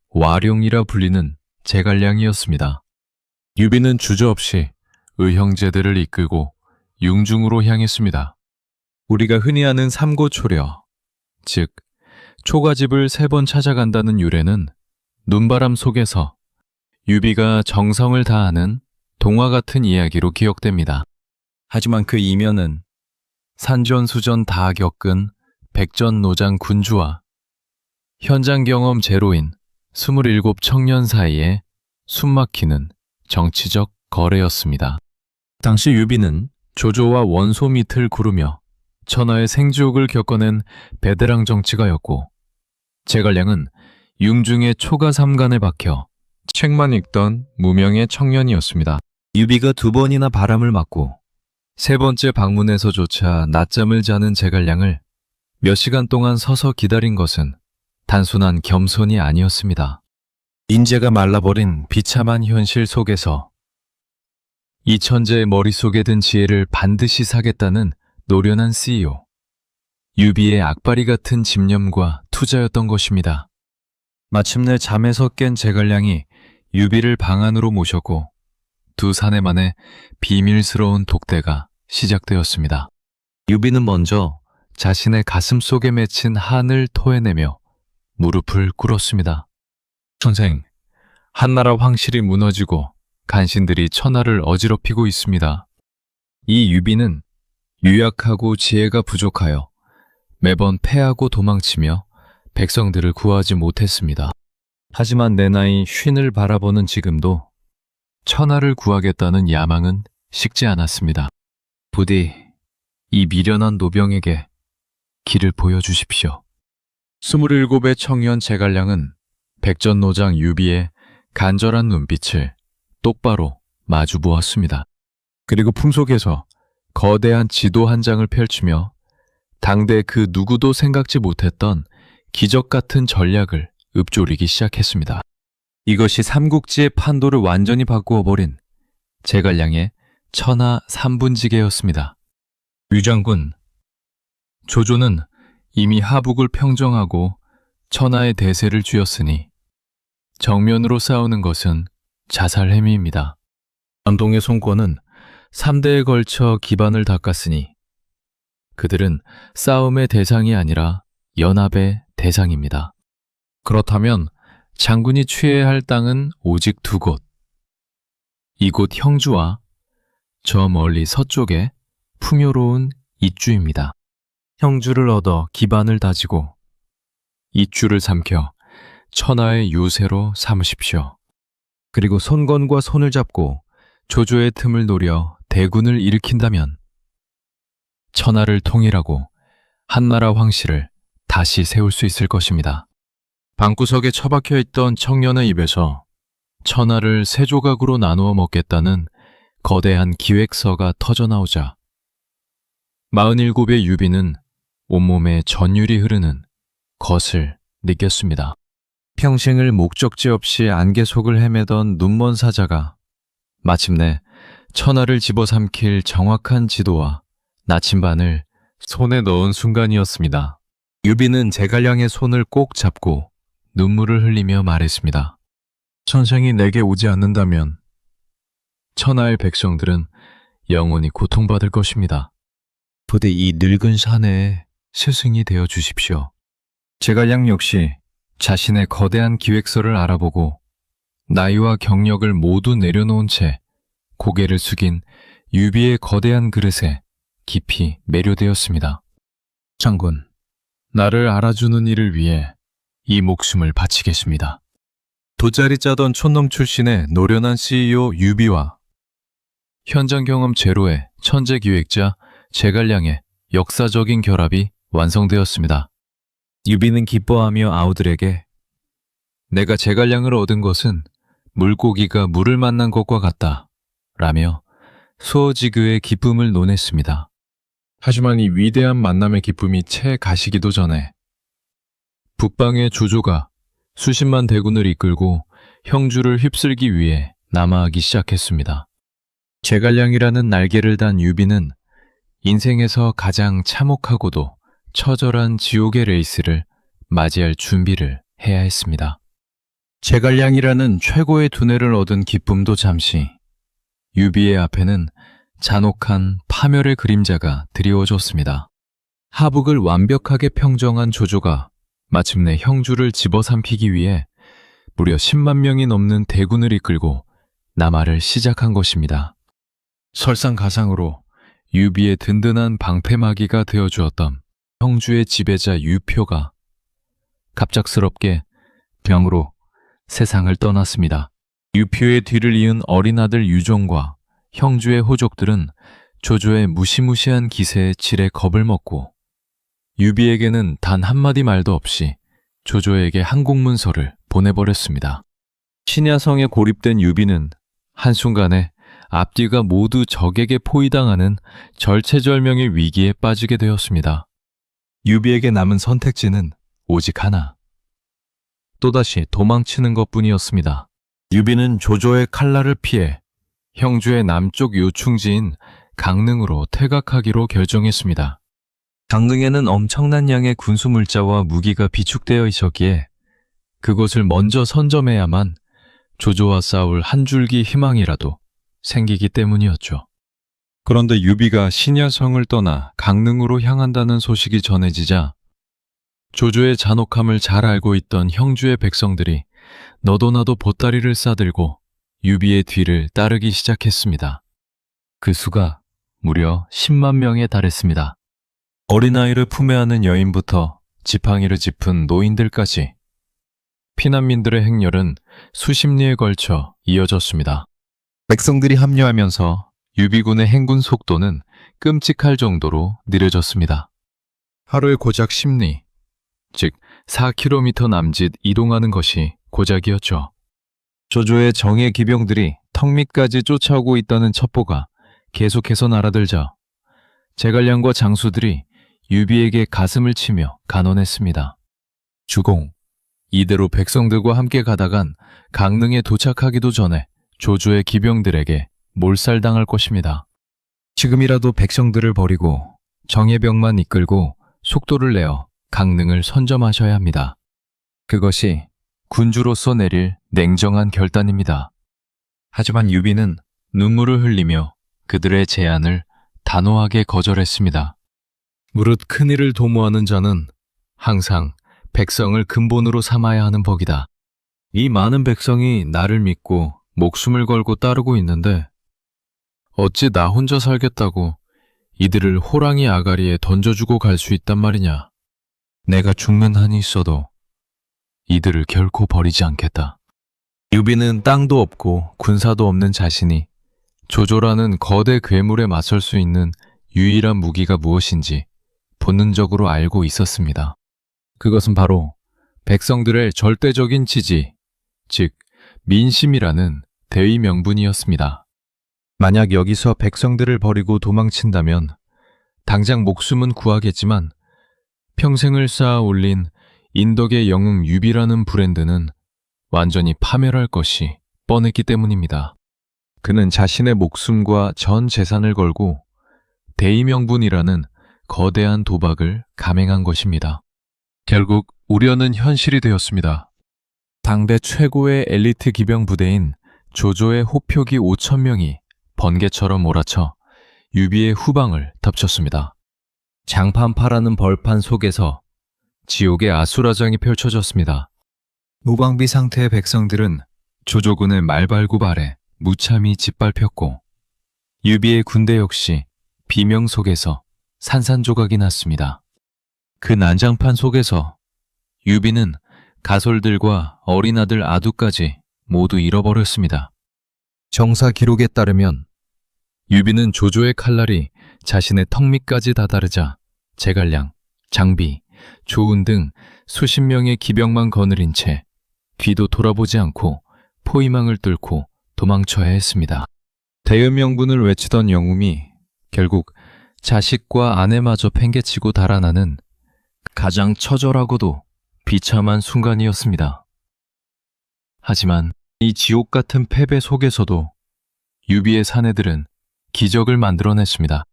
와룡이라 불리는 제갈량이었습니다. 유비는 주저없이 의형제들을 이끌고 융중으로 향했습니다. 우리가 흔히 아는 삼고초려, 즉 초가집을 3번 찾아간다는 유래는 눈바람 속에서 유비가 정성을 다하는 동화 같은 이야기로 기억됩니다. 하지만 그 이면은 산전수전 다 겪은 백전노장 군주와 현장 경험 제로인 27 청년 사이에 숨막히는 정치적 거래였습니다. 당시 유비는 조조와 원소 밑을 구르며 천하의 생지옥을 겪어낸 베테랑 정치가였고 제갈량은 융중의 초가 삼간에 박혀 책만 읽던 무명의 청년이었습니다. 유비가 2번이나 바람을 맞고 3번째 방문에서조차 낮잠을 자는 제갈량을 몇 시간 동안 서서 기다린 것은 단순한 겸손이 아니었습니다. 인재가 말라버린 비참한 현실 속에서 이 천재의 머릿속에 든 지혜를 반드시 사겠다는 노련한 CEO, 유비의 악바리 같은 집념과 투자였던 것입니다. 마침내 잠에서 깬 제갈량이 유비를 방 안으로 모셨고 2 사내 만에 비밀스러운 독대가 시작되었습니다. 유비는 먼저 자신의 가슴 속에 맺힌 한을 토해내며 무릎을 꿇었습니다. 선생, 한나라 황실이 무너지고 간신들이 천하를 어지럽히고 있습니다. 이 유비는 유약하고 지혜가 부족하여 매번 패하고 도망치며 백성들을 구하지 못했습니다. 하지만 내 나이 50을 바라보는 지금도 천하를 구하겠다는 야망은 식지 않았습니다. 부디 이 미련한 노병에게 길을 보여주십시오. 27의 청년 제갈량은 백전노장 유비의 간절한 눈빛을 똑바로 마주 보았습니다. 그리고 품속에서 거대한 지도 한 장을 펼치며 당대 그 누구도 생각지 못했던 기적 같은 전략을 읊조리기 시작했습니다. 이것이 삼국지의 판도를 완전히 바꾸어버린 제갈량의 천하 3분지계였습니다. 유장군, 조조는 이미 하북을 평정하고 천하의 대세를 쥐었으니 정면으로 싸우는 것은 자살 행위입니다. 안동의 송권은 3대에 걸쳐 기반을 닦았으니 그들은 싸움의 대상이 아니라 연합의 대상입니다. 그렇다면 장군이 취해야 할 땅은 오직 2곳. 이곳 형주와 저 멀리 서쪽의 풍요로운 이주입니다. 형주를 얻어 기반을 다지고 이주를 삼켜 천하의 유세로 삼으십시오. 그리고 손건과 손을 잡고 조조의 틈을 노려 대군을 일으킨다면 천하를 통일하고 한나라 황실을 다시 세울 수 있을 것입니다. 방구석에 처박혀 있던 청년의 입에서 천하를 3조각으로 나누어 먹겠다는 거대한 기획서가 터져나오자 47의 유비는 온몸에 전율이 흐르는 것을 느꼈습니다. 평생을 목적지 없이 안개 속을 헤매던 눈먼 사자가 마침내 천하를 집어삼킬 정확한 지도와 나침반을 손에 넣은 순간이었습니다. 유비는 제갈량의 손을 꼭 잡고 눈물을 흘리며 말했습니다. 천생이 내게 오지 않는다면 천하의 백성들은 영원히 고통받을 것입니다. 부디 이 늙은 사내의 스승이 되어 주십시오. 제갈량 역시 자신의 거대한 기획서를 알아보고 나이와 경력을 모두 내려놓은 채 고개를 숙인 유비의 거대한 그릇에 깊이 매료되었습니다. 장군, 나를 알아주는 이를 위해 이 목숨을 바치겠습니다. 돗자리 짜던 촌놈 출신의 노련한 CEO 유비와 현장 경험 제로의 천재 기획자 제갈량의 역사적인 결합이 완성되었습니다. 유비는 기뻐하며 아우들에게 내가 제갈량을 얻은 것은 물고기가 물을 만난 것과 같다 라며 수어지그의 기쁨을 논했습니다. 하지만 이 위대한 만남의 기쁨이 채 가시기도 전에 북방의 조조가 수십만 대군을 이끌고 형주를 휩쓸기 위해 남하하기 시작했습니다. 제갈량이라는 날개를 단 유비는 인생에서 가장 참혹하고도 처절한 지옥의 레이스를 맞이할 준비를 해야 했습니다. 제갈량이라는 최고의 두뇌를 얻은 기쁨도 잠시 유비의 앞에는 잔혹한 파멸의 그림자가 드리워졌습니다. 하북을 완벽하게 평정한 조조가 마침내 형주를 집어삼키기 위해 무려 10만 명이 넘는 대군을 이끌고 남하를 시작한 것입니다. 설상가상으로 유비의 든든한 방패막이가 되어주었던 형주의 지배자 유표가 갑작스럽게 병으로 세상을 떠났습니다. 유표의 뒤를 이은 어린 아들 유종과 형주의 호족들은 조조의 무시무시한 기세에 지레 겁을 먹고 유비에게는 단 한마디 말도 없이 조조에게 항공문서를 보내버렸습니다. 신야성에 고립된 유비는 한순간에 앞뒤가 모두 적에게 포위당하는 절체절명의 위기에 빠지게 되었습니다. 유비에게 남은 선택지는 오직 하나. 또다시 도망치는 것뿐이었습니다. 유비는 조조의 칼날을 피해 형주의 남쪽 요충지인 강릉으로 퇴각하기로 결정했습니다. 강릉에는 엄청난 양의 군수물자와 무기가 비축되어 있었기에 그곳을 먼저 선점해야만 조조와 싸울 한 줄기 희망이라도 생기기 때문이었죠. 그런데 유비가 신야성을 떠나 강릉으로 향한다는 소식이 전해지자 조조의 잔혹함을 잘 알고 있던 형주의 백성들이 너도나도 보따리를 싸들고 유비의 뒤를 따르기 시작했습니다. 그 수가 무려 10만 명에 달했습니다. 어린아이를 품에 안은 여인부터 지팡이를 짚은 노인들까지 피난민들의 행렬은 수십 리에 걸쳐 이어졌습니다. 백성들이 합류하면서 유비군의 행군 속도는 끔찍할 정도로 느려졌습니다. 하루에 고작 10리, 즉 4km 남짓 이동하는 것이 고작이었죠. 조조의 정예 기병들이 턱 밑까지 쫓아오고 있다는 첩보가 계속해서 날아들자 제갈량과 장수들이 유비에게 가슴을 치며 간언했습니다. 주공, 이대로 백성들과 함께 가다간 강릉에 도착하기도 전에 조조의 기병들에게 몰살당할 것입니다. 지금이라도 백성들을 버리고 정예병만 이끌고 속도를 내어 강릉을 선점하셔야 합니다. 그것이 군주로서 내릴 냉정한 결단입니다. 하지만 유비는 눈물을 흘리며 그들의 제안을 단호하게 거절했습니다. 무릇 큰일을 도모하는 자는 항상 백성을 근본으로 삼아야 하는 법이다. 이 많은 백성이 나를 믿고 목숨을 걸고 따르고 있는데 어찌 나 혼자 살겠다고 이들을 호랑이 아가리에 던져주고 갈 수 있단 말이냐. 내가 죽는 한이 있어도 이들을 결코 버리지 않겠다. 유비는 땅도 없고 군사도 없는 자신이 조조라는 거대 괴물에 맞설 수 있는 유일한 무기가 무엇인지 본능적으로 알고 있었습니다. 그것은 바로 백성들의 절대적인 지지, 즉 민심이라는 대의 명분이었습니다. 만약 여기서 백성들을 버리고 도망친다면 당장 목숨은 구하겠지만 평생을 쌓아 올린 인덕의 영웅 유비라는 브랜드는 완전히 파멸할 것이 뻔했기 때문입니다. 그는 자신의 목숨과 전 재산을 걸고 대의명분이라는 거대한 도박을 감행한 것입니다. 결국 우려는 현실이 되었습니다. 당대 최고의 엘리트 기병 부대인 조조의 호표기 5,000명이 번개처럼 몰아쳐 유비의 후방을 덮쳤습니다. 장판파라는 벌판 속에서 지옥의 아수라장이 펼쳐졌습니다. 무방비 상태의 백성들은 조조군의 말발굽 아래 무참히 짓밟혔고 유비의 군대 역시 비명 속에서 산산조각이 났습니다. 그 난장판 속에서 유비는 가솔들과 어린 아들 아두까지 모두 잃어버렸습니다. 정사 기록에 따르면 유비는 조조의 칼날이 자신의 턱 밑까지 다다르자 제갈량, 장비, 조은 등 수십 명의 기병만 거느린 채 뒤도 돌아보지 않고 포위망을 뚫고 도망쳐야 했습니다. 대의명분을 외치던 영웅이 결국 자식과 아내마저 팽개치고 달아나는 가장 처절하고도 비참한 순간이었습니다. 하지만 이 지옥 같은 패배 속에서도 유비의 사내들은 기적을 만들어냈습니다.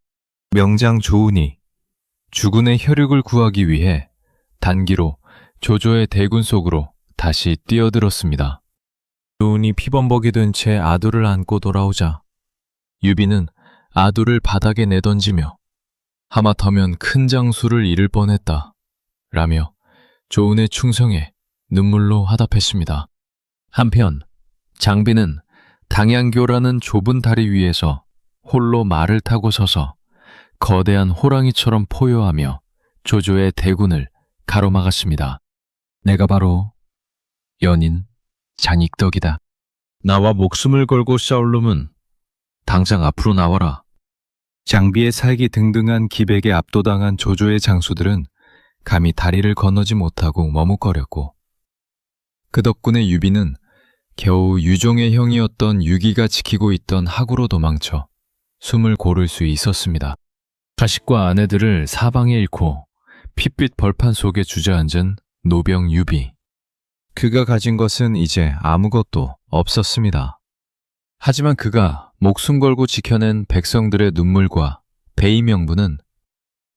명장 조은이 주군의 혈육을 구하기 위해 단기로 조조의 대군 속으로 다시 뛰어들었습니다. 조은이 피범벅이 된 채 아두를 안고 돌아오자 유비는 아두를 바닥에 내던지며 하마터면 큰 장수를 잃을 뻔했다 라며 조은의 충성에 눈물로 화답했습니다. 한편 장비는 당양교라는 좁은 다리 위에서 홀로 말을 타고 서서 거대한 호랑이처럼 포효하며 조조의 대군을 가로막았습니다. 내가 바로 연인 장익덕이다. 나와 목숨을 걸고 싸울 놈은 당장 앞으로 나와라. 장비의 살기 등등한 기백에 압도당한 조조의 장수들은 감히 다리를 건너지 못하고 머뭇거렸고 그 덕분에 유비는 겨우 유종의 형이었던 유기가 지키고 있던 하구로 도망쳐 숨을 고를 수 있었습니다. 자식과 아내들을 사방에 잃고 핏빛 벌판 속에 주저앉은 노병 유비. 그가 가진 것은 이제 아무것도 없었습니다. 하지만 그가 목숨 걸고 지켜낸 백성들의 눈물과 대의명분은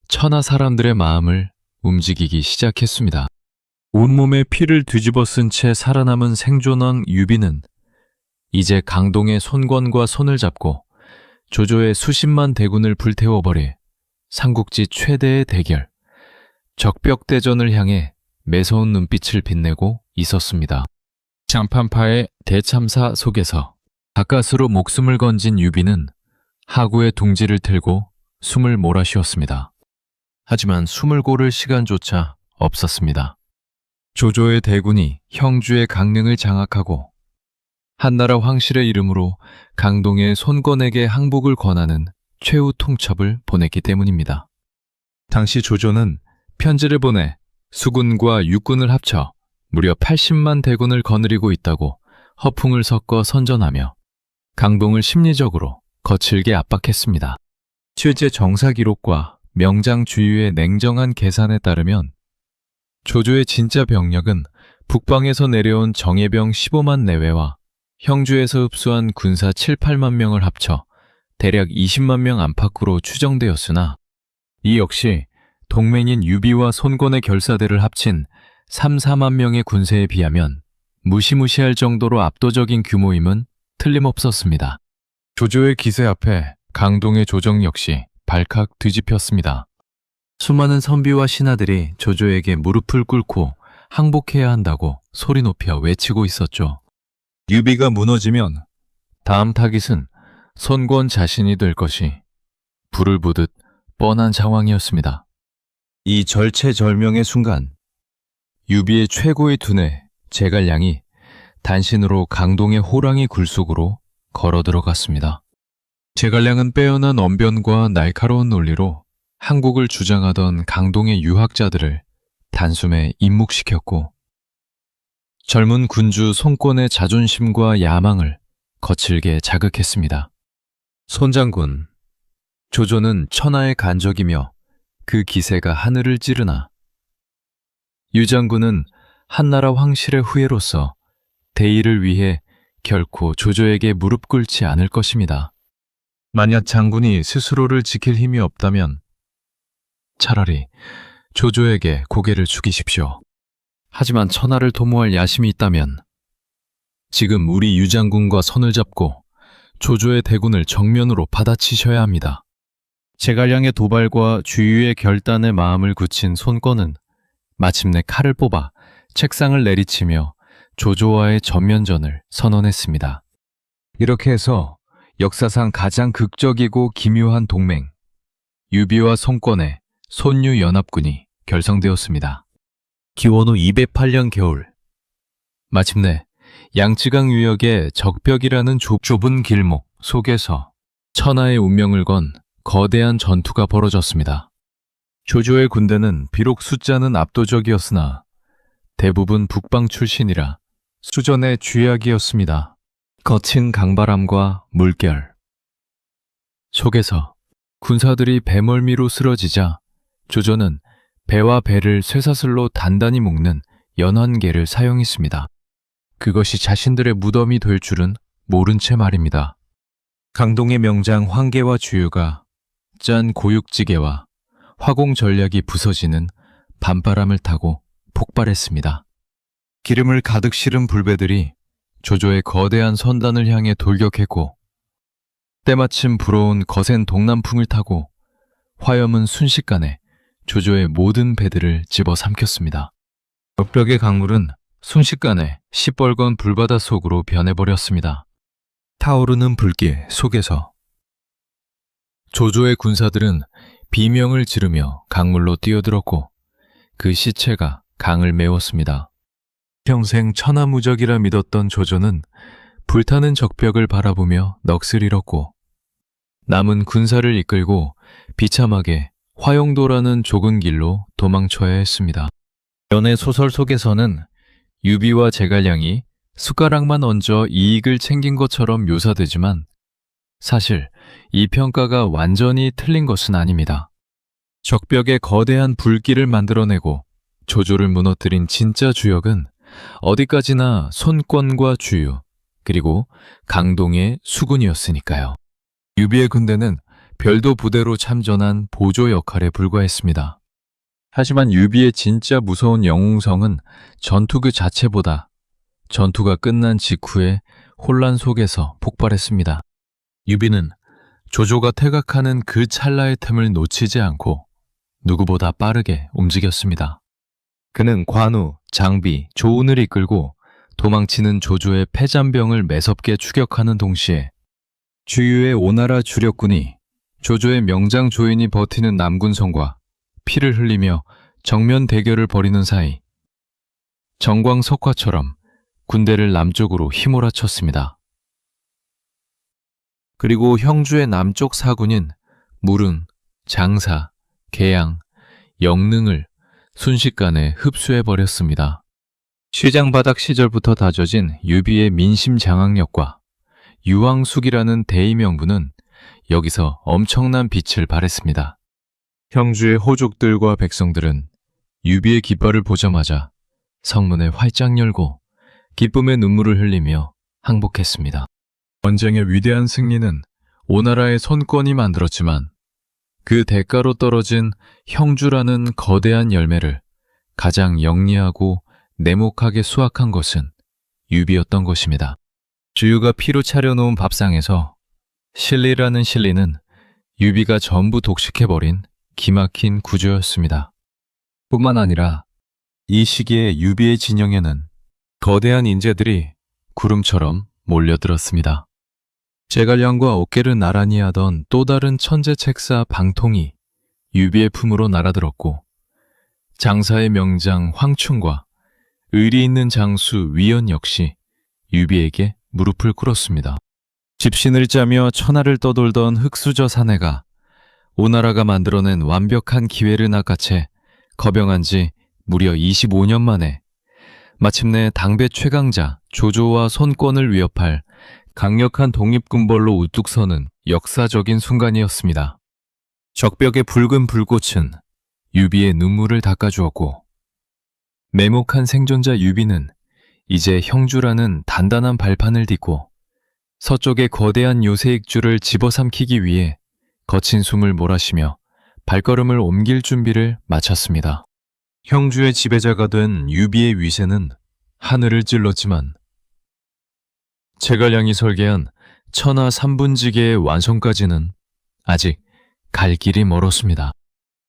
천하 사람들의 마음을 움직이기 시작했습니다. 온몸에 피를 뒤집어 쓴 채 살아남은 생존왕 유비는 이제 강동의 손권과 손을 잡고 조조의 수십만 대군을 불태워버릴 삼국지 최대의 대결, 적벽대전을 향해 매서운 눈빛을 빛내고 있었습니다. 장판파의 대참사 속에서 가까스로 목숨을 건진 유비는 하구의 둥지를 틀고 숨을 몰아쉬었습니다. 하지만 숨을 고를 시간조차 없었습니다. 조조의 대군이 형주의 강릉을 장악하고 한나라 황실의 이름으로 강동의 손권에게 항복을 권하는 최후 통첩을 보냈기 때문입니다. 당시 조조는 편지를 보내 수군과 육군을 합쳐 무려 80만 대군을 거느리고 있다고 허풍을 섞어 선전하며 강동을 심리적으로 거칠게 압박했습니다. 실제 정사 기록과 명장 주유의 냉정한 계산에 따르면 조조의 진짜 병력은 북방에서 내려온 정예병 15만 내외와 형주에서 흡수한 군사 7, 8만 명을 합쳐 대략 20만 명 안팎으로 추정되었으나 이 역시 동맹인 유비와 손권의 결사대를 합친 3, 4만 명의 군세에 비하면 무시무시할 정도로 압도적인 규모임은 틀림없었습니다. 조조의 기세 앞에 강동의 조정 역시 발칵 뒤집혔습니다. 수많은 선비와 신하들이 조조에게 무릎을 꿇고 항복해야 한다고 소리 높여 외치고 있었죠. 유비가 무너지면 다음 타깃은 손권 자신이 될 것이 불을 보듯 뻔한 상황이었습니다. 이 절체절명의 순간 유비의 최고의 두뇌 제갈량이 단신으로 강동의 호랑이 굴속으로 걸어 들어갔습니다. 제갈량은 빼어난 언변과 날카로운 논리로 항복을 주장하던 강동의 유학자들을 단숨에 입묵시켰고 젊은 군주 손권의 자존심과 야망을 거칠게 자극했습니다. 손장군, 조조는 천하의 간적이며 그 기세가 하늘을 찌르나 유장군은 한나라 황실의 후예로서 대의를 위해 결코 조조에게 무릎 꿇지 않을 것입니다. 만약 장군이 스스로를 지킬 힘이 없다면 차라리 조조에게 고개를 숙이십시오. 하지만 천하를 도모할 야심이 있다면 지금 우리 유장군과 손을 잡고 조조의 대군을 정면으로 받아치셔야 합니다. 제갈량의 도발과 주유의 결단에 마음을 굳힌 손권은 마침내 칼을 뽑아 책상을 내리치며 조조와의 전면전을 선언했습니다. 이렇게 해서 역사상 가장 극적이고 기묘한 동맹, 유비와 손권의 손유연합군이 결성되었습니다. 기원 후 208년 겨울, 마침내 양쯔강 유역의 적벽이라는 좁은 길목 속에서 천하의 운명을 건 거대한 전투가 벌어졌습니다. 조조의 군대는 비록 숫자는 압도적이었으나 대부분 북방 출신이라 수전의 쥐약이었습니다. 거친 강바람과 물결 속에서 군사들이 배멀미로 쓰러지자 조조는 배와 배를 쇠사슬로 단단히 묶는 연환계를 사용했습니다. 그것이 자신들의 무덤이 될 줄은 모른 채 말입니다. 강동의 명장 황계와 주유가 짠 고육지게와 화공 전략이 부서지는 밤바람을 타고 폭발했습니다. 기름을 가득 실은 불배들이 조조의 거대한 선단을 향해 돌격했고 때마침 불어온 거센 동남풍을 타고 화염은 순식간에 조조의 모든 배들을 집어삼켰습니다. 적벽의 강물은 순식간에 시뻘건 불바다 속으로 변해버렸습니다. 타오르는 불길 속에서 조조의 군사들은 비명을 지르며 강물로 뛰어들었고 그 시체가 강을 메웠습니다. 평생 천하무적이라 믿었던 조조는 불타는 적벽을 바라보며 넋을 잃었고 남은 군사를 이끌고 비참하게 화용도라는 좁은 길로 도망쳐야 했습니다. 연애 소설 속에서는 유비와 제갈량이 숟가락만 얹어 이익을 챙긴 것처럼 묘사되지만 사실 이 평가가 완전히 틀린 것은 아닙니다. 적벽에 거대한 불길을 만들어내고 조조를 무너뜨린 진짜 주역은 어디까지나 손권과 주유, 그리고 강동의 수군이었으니까요. 유비의 군대는 별도 부대로 참전한 보조 역할에 불과했습니다. 하지만 유비의 진짜 무서운 영웅성은 전투 그 자체보다 전투가 끝난 직후에 혼란 속에서 폭발했습니다. 유비는 조조가 퇴각하는 그 찰나의 틈을 놓치지 않고 누구보다 빠르게 움직였습니다. 그는 관우, 장비, 조운을 이끌고 도망치는 조조의 패잔병을 매섭게 추격하는 동시에 주유의 오나라 주력군이 조조의 명장 조인이 버티는 남군성과 피를 흘리며 정면 대결을 벌이는 사이 정광석화처럼 군대를 남쪽으로 휘몰아쳤습니다. 그리고 형주의 남쪽 사군인 무릉, 장사, 계양, 영능을 순식간에 흡수해버렸습니다. 시장바닥 시절부터 다져진 유비의 민심 장악력과 유황숙이라는 대의명분은 여기서 엄청난 빛을 발했습니다. 형주의 호족들과 백성들은 유비의 깃발을 보자마자 성문에 활짝 열고 기쁨의 눈물을 흘리며 항복했습니다. 전쟁의 위대한 승리는 오나라의 손권이 만들었지만 그 대가로 떨어진 형주라는 거대한 열매를 가장 영리하고 내목하게 수확한 것은 유비였던 것입니다. 주유가 피로 차려놓은 밥상에서 실리라는 실리는 유비가 전부 독식해버린 기막힌 구조였습니다. 뿐만 아니라 이 시기에 유비의 진영에는 거대한 인재들이 구름처럼 몰려들었습니다. 제갈량과 어깨를 나란히 하던 또 다른 천재 책사 방통이 유비의 품으로 날아들었고 장사의 명장 황충과 의리 있는 장수 위연 역시 유비에게 무릎을 꿇었습니다. 집신을 짜며 천하를 떠돌던 흑수저 사내가 오나라가 만들어낸 완벽한 기회를 낚아채 거병한 지 무려 25년 만에 마침내 당배 최강자 조조와 손권을 위협할 강력한 독립군벌로 우뚝 서는 역사적인 순간이었습니다. 적벽의 붉은 불꽃은 유비의 눈물을 닦아주었고 매목한 생존자 유비는 이제 형주라는 단단한 발판을 딛고 서쪽의 거대한 요새익주를 집어삼키기 위해 거친 숨을 몰아쉬며 발걸음을 옮길 준비를 마쳤습니다. 형주의 지배자가 된 유비의 위세는 하늘을 찔렀지만 제갈량이 설계한 천하 3분지계의 완성까지는 아직 갈 길이 멀었습니다.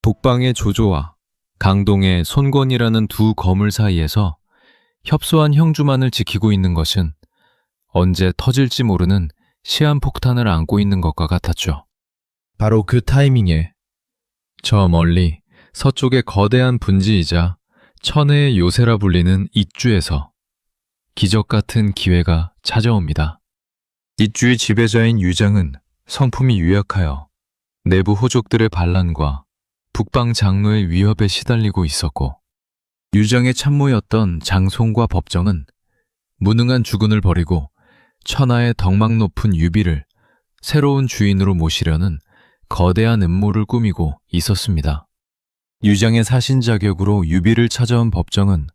북방의 조조와 강동의 손권이라는 두 거물 사이에서 협소한 형주만을 지키고 있는 것은 언제 터질지 모르는 시한폭탄을 안고 있는 것과 같았죠. 바로 그 타이밍에 저 멀리 서쪽의 거대한 분지이자 천혜의 요새라 불리는 익주에서 기적 같은 기회가 찾아옵니다. 익주의 지배자인 유장은 성품이 유약하여 내부 호족들의 반란과 북방 장로의 위협에 시달리고 있었고 유장의 참모였던 장송과 법정은 무능한 주군을 버리고 천하의 덕망 높은 유비를 새로운 주인으로 모시려는 거대한 음모를 꾸미고 있었습니다. 유장의 사신 자격으로 유비를 찾아온 법정은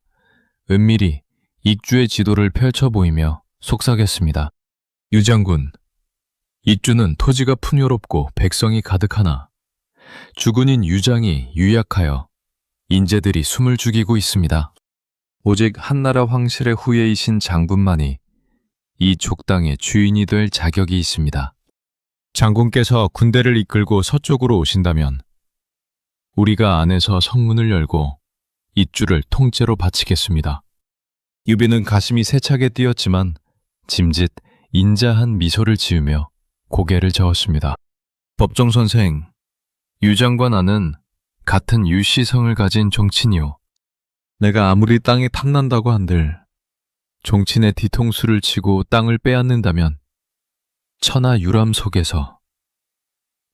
은밀히 익주의 지도를 펼쳐 보이며 속삭였습니다. 유장군, 익주는 토지가 풍요롭고 백성이 가득하나 주군인 유장이 유약하여 인재들이 숨을 죽이고 있습니다. 오직 한나라 황실의 후예이신 장군만이 이 족당의 주인이 될 자격이 있습니다. 장군께서 군대를 이끌고 서쪽으로 오신다면 우리가 안에서 성문을 열고 익주를 통째로 바치겠습니다. 유비는 가슴이 세차게 뛰었지만 짐짓 인자한 미소를 지으며 고개를 저었습니다. 법정 선생, 유장과 나는 같은 유씨성을 가진 종친이요. 내가 아무리 땅이 탐난다고 한들 종친의 뒤통수를 치고 땅을 빼앗는다면 천하 유람 속에서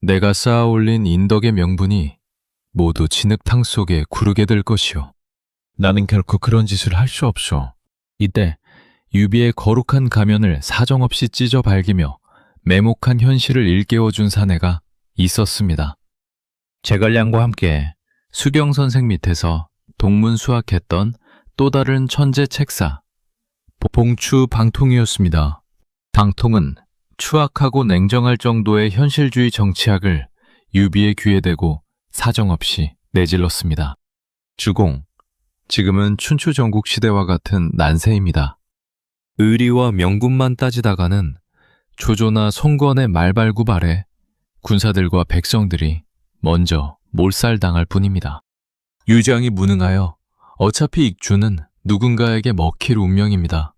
내가 쌓아올린 인덕의 명분이 모두 진흙탕 속에 구르게 될 것이오. 나는 결코 그런 짓을 할 수 없소. 이때 유비의 거룩한 가면을 사정없이 찢어 발기며 매목한 현실을 일깨워준 사내가 있었습니다. 제갈량과 함께 수경 선생 밑에서 동문수학했던 또 다른 천재 책사 봉추 방통이었습니다. 방통은 추악하고 냉정할 정도의 현실주의 정치학을 유비의 귀에 대고 사정없이 내질렀습니다. 주공, 지금은 춘추 전국시대와 같은 난세입니다. 의리와 명분만 따지다가는 조조나 송건의 말발굽 아래 군사들과 백성들이 먼저 몰살당할 뿐입니다. 유장이 무능하여 어차피 익주는 누군가에게 먹힐 운명입니다.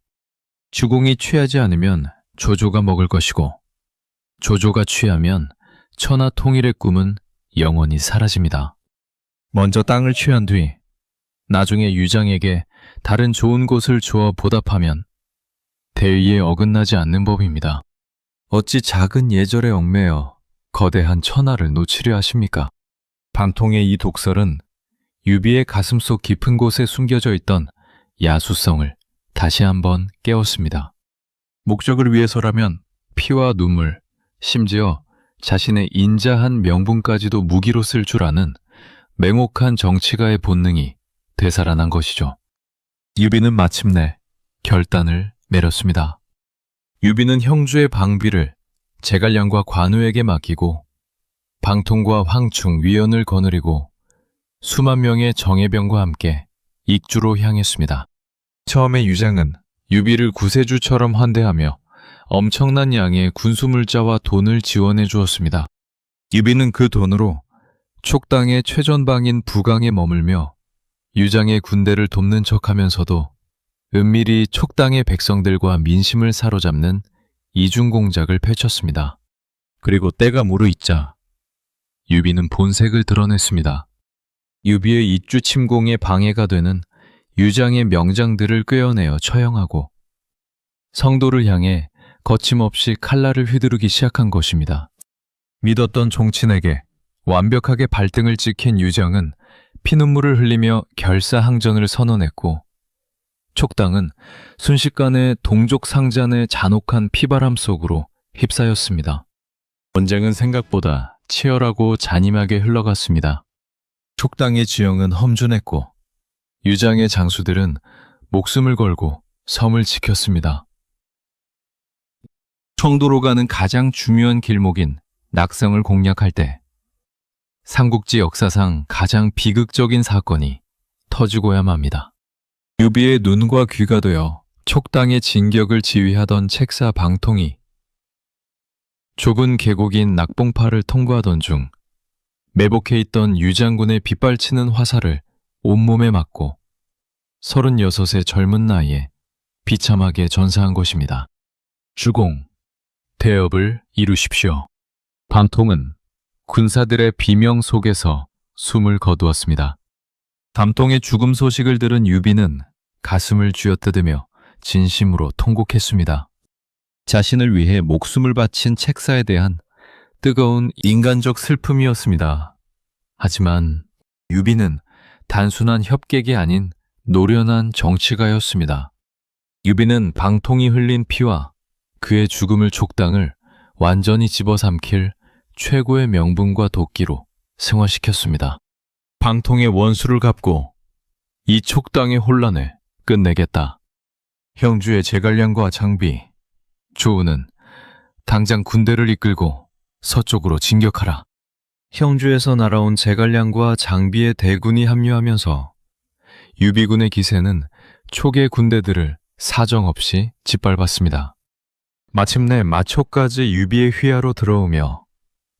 주공이 취하지 않으면 조조가 먹을 것이고 조조가 취하면 천하 통일의 꿈은 영원히 사라집니다. 먼저 땅을 취한 뒤 나중에 유장에게 다른 좋은 곳을 주어 보답하면 대의에 어긋나지 않는 법입니다. 어찌 작은 예절에 얽매여 거대한 천하를 놓치려 하십니까? 방통의 이 독설은 유비의 가슴속 깊은 곳에 숨겨져 있던 야수성을 다시 한번 깨웠습니다. 목적을 위해서라면 피와 눈물, 심지어 자신의 인자한 명분까지도 무기로 쓸 줄 아는 맹혹한 정치가의 본능이 되살아난 것이죠. 유비는 마침내 결단을 내렸습니다. 유비는 형주의 방비를 제갈량과 관우에게 맡기고 방통과 황충, 위연을 거느리고 수만 명의 정예병과 함께 익주로 향했습니다. 처음에 유장은 유비를 구세주처럼 환대하며 엄청난 양의 군수물자와 돈을 지원해 주었습니다. 유비는 그 돈으로 촉당의 최전방인 부강에 머물며 유장의 군대를 돕는 척하면서도 은밀히 촉당의 백성들과 민심을 사로잡는 이중공작을 펼쳤습니다. 그리고 때가 무르익자 유비는 본색을 드러냈습니다. 유비의 익주 침공에 방해가 되는 유장의 명장들을 꿰어내어 처형하고 성도를 향해 거침없이 칼날을 휘두르기 시작한 것입니다. 믿었던 종친에게 완벽하게 발등을 찍힌 유장은 피눈물을 흘리며 결사항전을 선언했고 촉당은 순식간에 동족 상잔의 잔혹한 피바람 속으로 휩싸였습니다. 전쟁은 생각보다 치열하고 잔인하게 흘러갔습니다. 촉당의 지형은 험준했고 유장의 장수들은 목숨을 걸고 섬을 지켰습니다. 청도로 가는 가장 중요한 길목인 낙성을 공략할 때 삼국지 역사상 가장 비극적인 사건이 터지고야만 합니다. 유비의 눈과 귀가 되어 촉당의 진격을 지휘하던 책사 방통이 좁은 계곡인 낙봉파를 통과하던 중 매복해 있던 유장군의 빗발치는 화살을 온몸에 맞고 36의 젊은 나이에 비참하게 전사한 것입니다. 주공, 대업을 이루십시오. 밤통은 군사들의 비명 속에서 숨을 거두었습니다. 담통의 죽음 소식을 들은 유비는 가슴을 쥐어뜯으며 진심으로 통곡했습니다. 자신을 위해 목숨을 바친 책사에 대한 뜨거운 인간적 슬픔이었습니다. 하지만 유비는 단순한 협객이 아닌 노련한 정치가였습니다. 유비는 방통이 흘린 피와 그의 죽음을 촉당을 완전히 집어삼킬 최고의 명분과 도끼로 승화시켰습니다. 방통의 원수를 갚고 이 촉당의 혼란을 끝내겠다. 형주의 제갈량과 장비, 조우는 당장 군대를 이끌고 서쪽으로 진격하라. 형주에서 날아온 제갈량과 장비의 대군이 합류하면서 유비군의 기세는 촉의 군대들을 사정없이 짓밟았습니다. 마침내 마초까지 유비의 휘하로 들어오며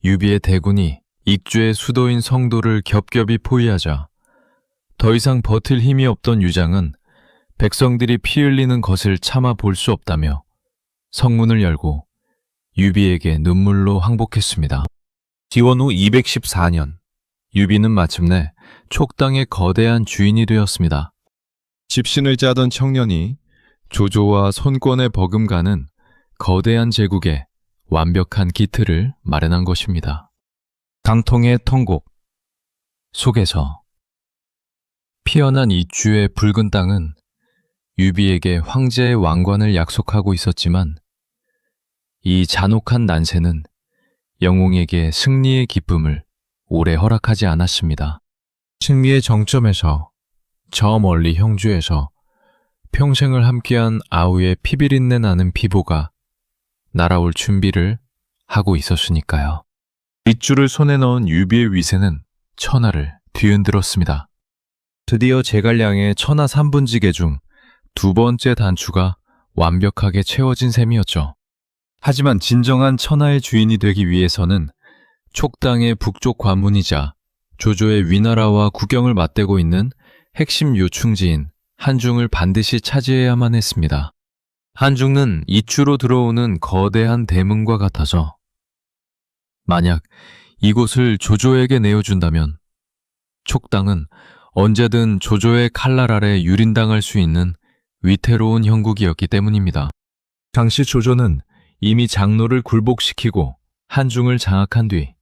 유비의 대군이 익주의 수도인 성도를 겹겹이 포위하자 더 이상 버틸 힘이 없던 유장은 백성들이 피 흘리는 것을 참아 볼 수 없다며 성문을 열고 유비에게 눈물로 항복했습니다. 기원 후 214년, 유비는 마침내 촉당의 거대한 주인이 되었습니다. 집신을 짜던 청년이 조조와 손권에 버금가는 거대한 제국에 완벽한 기틀을 마련한 것입니다. 당통의 통곡 속에서 피어난 이주의 붉은 땅은 유비에게 황제의 왕관을 약속하고 있었지만 이 잔혹한 난세는 영웅에게 승리의 기쁨을 오래 허락하지 않았습니다. 승리의 정점에서 저 멀리 형주에서 평생을 함께한 아우의 피비린내 나는 피보가 날아올 준비를 하고 있었으니까요. 빗줄을 손에 넣은 유비의 위세는 천하를 뒤흔들었습니다. 드디어 제갈량의 천하 3분지계 중 두 번째 단추가 완벽하게 채워진 셈이었죠. 하지만 진정한 천하의 주인이 되기 위해서는 촉당의 북쪽 관문이자 조조의 위나라와 국경을 맞대고 있는 핵심 요충지인 한중을 반드시 차지해야만 했습니다. 한중은 이추로 들어오는 거대한 대문과 같아서 만약 이곳을 조조에게 내어준다면 촉당은 언제든 조조의 칼날 아래 유린당할 수 있는 위태로운 형국이었기 때문입니다. 당시 조조는 이미 장로를 굴복시키고 한중을 장악한 뒤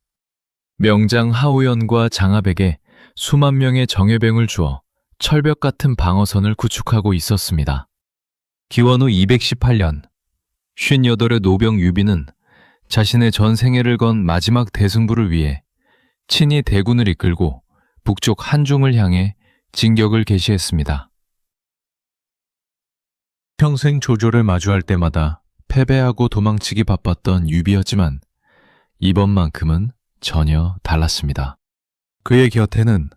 명장 하우연과 장압에게 수만 명의 정예병을 주어 철벽 같은 방어선을 구축하고 있었습니다. 기원 후 218년, 58의 노병 유비는 자신의 전 생애를 건 마지막 대승부를 위해 친히 대군을 이끌고 북쪽 한중을 향해 진격을 개시했습니다. 평생 조조를 마주할 때마다 패배하고 도망치기 바빴던 유비였지만 이번만큼은 전혀 달랐습니다. 그의 곁에는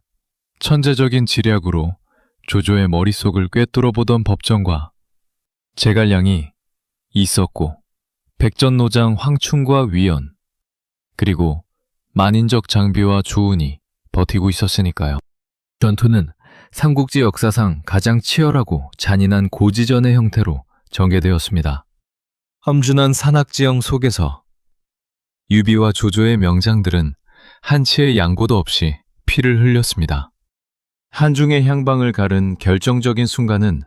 천재적인 지략으로 조조의 머릿속을 꿰뚫어보던 법정과 제갈량이 있었고 백전노장 황충과 위연 그리고 만인적 장비와 조운이 버티고 있었으니까요. 전투는 삼국지 역사상 가장 치열하고 잔인한 고지전의 형태로 전개되었습니다. 험준한 산악지형 속에서 유비와 조조의 명장들은 한치의 양보도 없이 피를 흘렸습니다. 한중의 향방을 가른 결정적인 순간은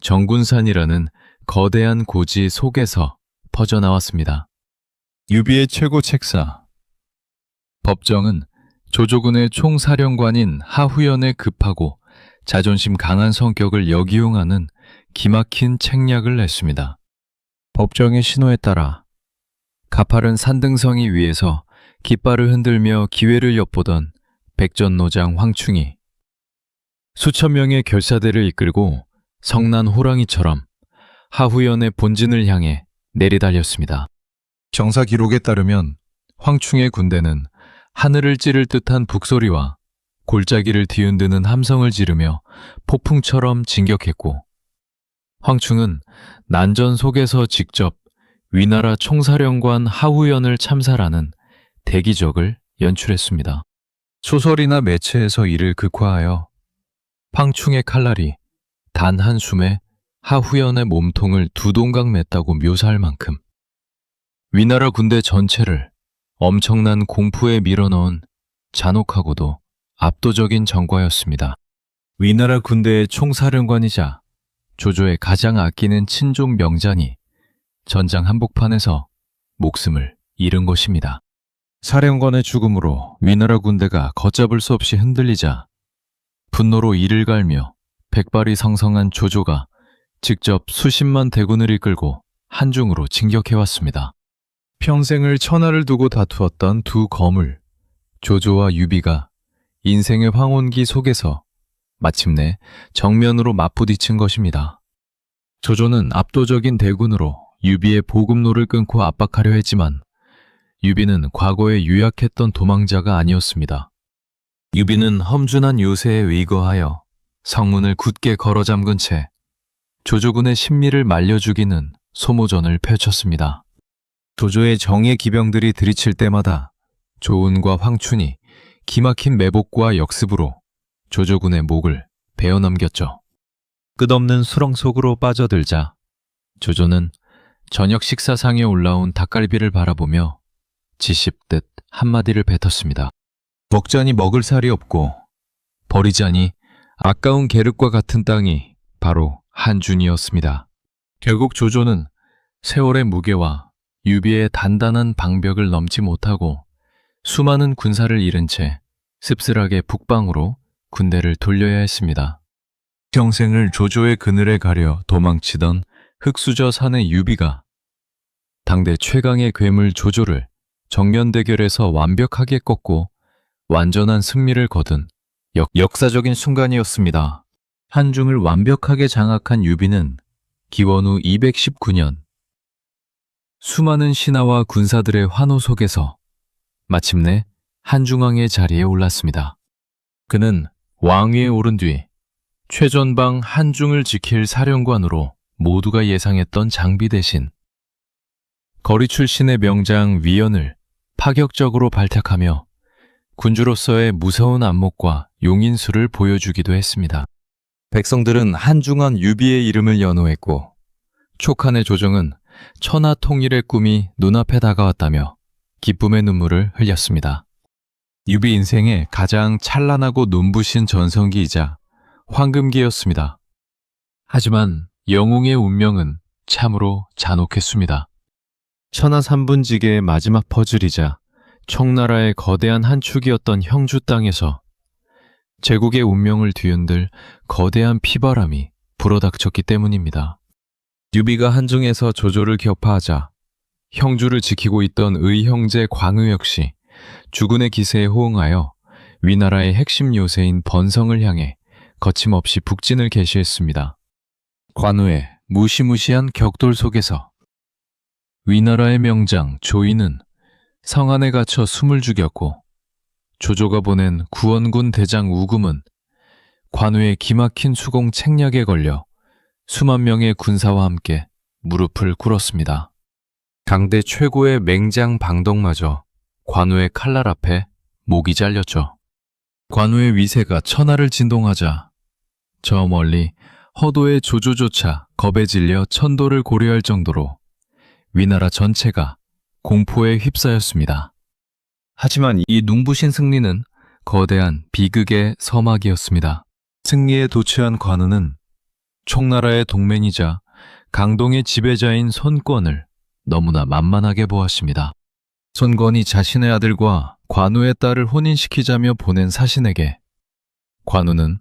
정군산이라는 거대한 고지 속에서 퍼져나왔습니다. 유비의 최고 책사 법정은 조조군의 총사령관인 하후연의 급하고 자존심 강한 성격을 역이용하는 기막힌 책략을 냈습니다. 법정의 신호에 따라 가파른 산등성이 위에서 깃발을 흔들며 기회를 엿보던 백전노장 황충이 수천 명의 결사대를 이끌고 성난 호랑이처럼 하후연의 본진을 향해 내리달렸습니다. 정사 기록에 따르면 황충의 군대는 하늘을 찌를 듯한 북소리와 골짜기를 뒤흔드는 함성을 지르며 폭풍처럼 진격했고, 황충은 난전 속에서 직접 위나라 총사령관 하후연을 참살하는 대기적을 연출했습니다. 소설이나 매체에서 이를 극화하여 황충의 칼날이 단 한 숨에 하후연의 몸통을 두 동강 맸다고 묘사할 만큼 위나라 군대 전체를 엄청난 공포에 밀어넣은 잔혹하고도 압도적인 전과였습니다. 위나라 군대의 총사령관이자 조조의 가장 아끼는 친족 명장이 전장 한복판에서 목숨을 잃은 것입니다. 사령관의 죽음으로 위나라 군대가 걷잡을 수 없이 흔들리자 분노로 이를 갈며 백발이 상성한 조조가 직접 수십만 대군을 이끌고 한중으로 진격해왔습니다. 평생을 천하를 두고 다투었던 두 거물, 조조와 유비가 인생의 황혼기 속에서 마침내 정면으로 맞부딪힌 것입니다. 조조는 압도적인 대군으로 유비의 보급로를 끊고 압박하려 했지만 유비는 과거에 유약했던 도망자가 아니었습니다. 유비는 험준한 요새에 의거하여 성문을 굳게 걸어 잠근 채 조조군의 심리를 말려 죽이는 소모전을 펼쳤습니다. 조조의 정예 기병들이 들이칠 때마다 조은과 황춘이 기막힌 매복과 역습으로 조조군의 목을 베어넘겼죠. 끝없는 수렁 속으로 빠져들자 조조는 저녁 식사상에 올라온 닭갈비를 바라보며 지씹듯 한마디를 뱉었습니다. 먹자니 먹을 살이 없고 버리자니 아까운 계륵과 같은 땅이 바로 한준이었습니다. 결국 조조는 세월의 무게와 유비의 단단한 방벽을 넘지 못하고 수많은 군사를 잃은 채 씁쓸하게 북방으로 군대를 돌려야 했습니다. 평생을 조조의 그늘에 가려 도망치던 흑수저 산의 유비가 당대 최강의 괴물 조조를 정면 대결에서 완벽하게 꺾고 완전한 승리를 거둔 역사적인 순간이었습니다. 한중을 완벽하게 장악한 유비는 기원 후 219년 수많은 신하와 군사들의 환호 속에서 마침내 한중왕의 자리에 올랐습니다. 그는 왕위에 오른 뒤 최전방 한중을 지킬 사령관으로 모두가 예상했던 장비 대신 거리 출신의 명장 위연을 파격적으로 발탁하며 군주로서의 무서운 안목과 용인수를 보여주기도 했습니다. 백성들은 한중왕 유비의 이름을 연호했고 촉한의 조정은 천하 통일의 꿈이 눈앞에 다가왔다며 기쁨의 눈물을 흘렸습니다. 유비 인생의 가장 찬란하고 눈부신 전성기이자 황금기였습니다. 하지만 영웅의 운명은 참으로 잔혹했습니다. 천하 삼분지계의 마지막 퍼즐이자 청나라의 거대한 한 축이었던 형주 땅에서 제국의 운명을 뒤흔들 거대한 피바람이 불어닥쳤기 때문입니다. 유비가 한중에서 조조를 격파하자 형주를 지키고 있던 의형제 광의 역시 주군의 기세에 호응하여 위나라의 핵심 요새인 번성을 향해 거침없이 북진을 개시했습니다. 관우의 무시무시한 격돌 속에서 위나라의 명장 조이는 성 안에 갇혀 숨을 죽였고 조조가 보낸 구원군 대장 우금은 관우의 기막힌 수공 책략에 걸려 수만 명의 군사와 함께 무릎을 꿇었습니다. 강대 최고의 맹장 방덕마저 관우의 칼날 앞에 목이 잘렸죠. 관우의 위세가 천하를 진동하자 저 멀리 허도의 조조조차 겁에 질려 천도를 고려할 정도로 위나라 전체가 공포에 휩싸였습니다. 하지만 이 눈부신 승리는 거대한 비극의 서막이었습니다. 승리에 도취한 관우는 총나라의 동맹이자 강동의 지배자인 손권을 너무나 만만하게 보았습니다. 손권이 자신의 아들과 관우의 딸을 혼인시키자며 보낸 사신에게 관우는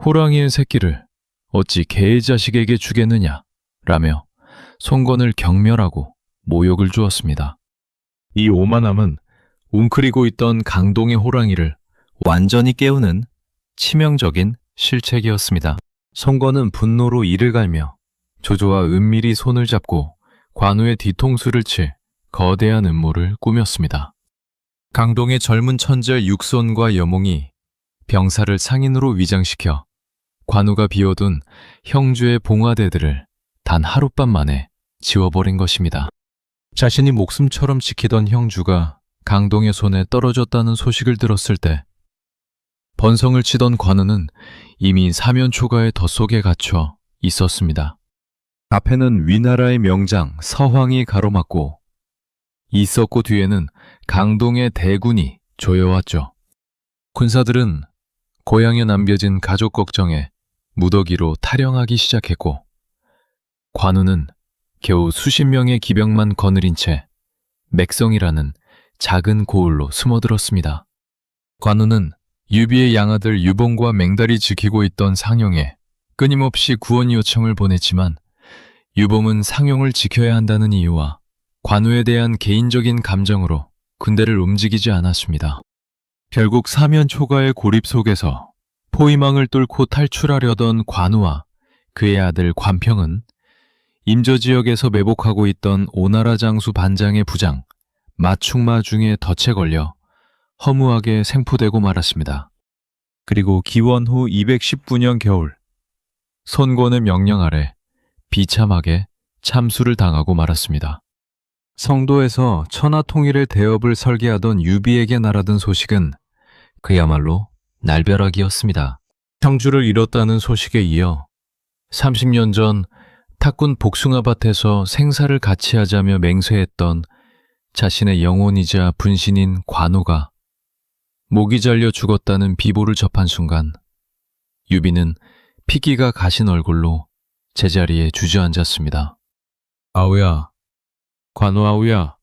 호랑이의 새끼를 어찌 개의 자식에게 주겠느냐 라며 손권을 경멸하고 모욕을 주었습니다. 이 오만함은 웅크리고 있던 강동의 호랑이를 완전히 깨우는 치명적인 실책이었습니다. 성권은 분노로 이를 갈며 조조와 은밀히 손을 잡고 관우의 뒤통수를 칠 거대한 음모를 꾸몄습니다. 강동의 젊은 천재 육손과 여몽이 병사를 상인으로 위장시켜 관우가 비워둔 형주의 봉화대들을 단 하룻밤 만에 지워버린 것입니다. 자신이 목숨처럼 지키던 형주가 강동의 손에 떨어졌다는 소식을 들었을 때 번성을 치던 관우는 이미 사면초가의 덫속에 갇혀 있었습니다. 앞에는 위나라의 명장 서황이 가로막고 있었고 뒤에는 강동의 대군이 조여왔죠. 군사들은 고향에 남겨진 가족 걱정에 무더기로 타령하기 시작했고 관우는 겨우 수십 명의 기병만 거느린 채 맥성이라는 작은 고을로 숨어들었습니다. 관우는 유비의 양아들 유봉과 맹달이 지키고 있던 상용에 끊임없이 구원 요청을 보냈지만 유봉은 상용을 지켜야 한다는 이유와 관우에 대한 개인적인 감정으로 군대를 움직이지 않았습니다. 결국 사면초가의 고립 속에서 포위망을 뚫고 탈출하려던 관우와 그의 아들 관평은 임저 지역에서 매복하고 있던 오나라 장수 반장의 부장 마충마 중에 덫에 걸려 허무하게 생포되고 말았습니다. 그리고 기원 후 219년 겨울 손권의 명령 아래 비참하게 참수를 당하고 말았습니다. 성도에서 천하통일의 대업을 설계하던 유비에게 날아든 소식은 그야말로 날벼락이었습니다. 형주를 잃었다는 소식에 이어 30년 전 탁군 복숭아밭에서 생사를 같이 하자며 맹세했던 자신의 영혼이자 분신인 관우가 목이 잘려 죽었다는 비보를 접한 순간 유비는 피기가 가신 얼굴로 제자리에 주저앉았습니다. 아우야, 관우 아우야,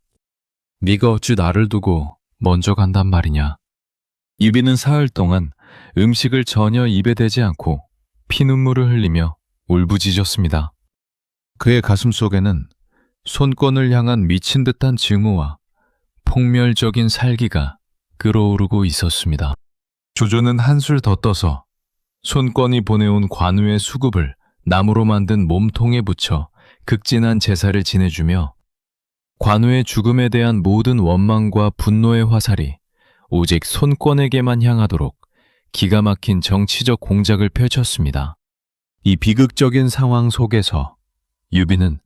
네가 어찌 나를 두고 먼저 간단 말이냐. 유비는 사흘 동안 음식을 전혀 입에 대지 않고 피눈물을 흘리며 울부짖었습니다. 그의 가슴 속에는 손권을 향한 미친 듯한 증오와 폭멸적인 살기가 끓어오르고 있었습니다. 조조는 한술 더 떠서 손권이 보내온 관우의 수급을 나무로 만든 몸통에 붙여 극진한 제사를 지내주며 관우의 죽음에 대한 모든 원망과 분노의 화살이 오직 손권에게만 향하도록 기가 막힌 정치적 공작을 펼쳤습니다. 이 비극적인 상황 속에서 유비는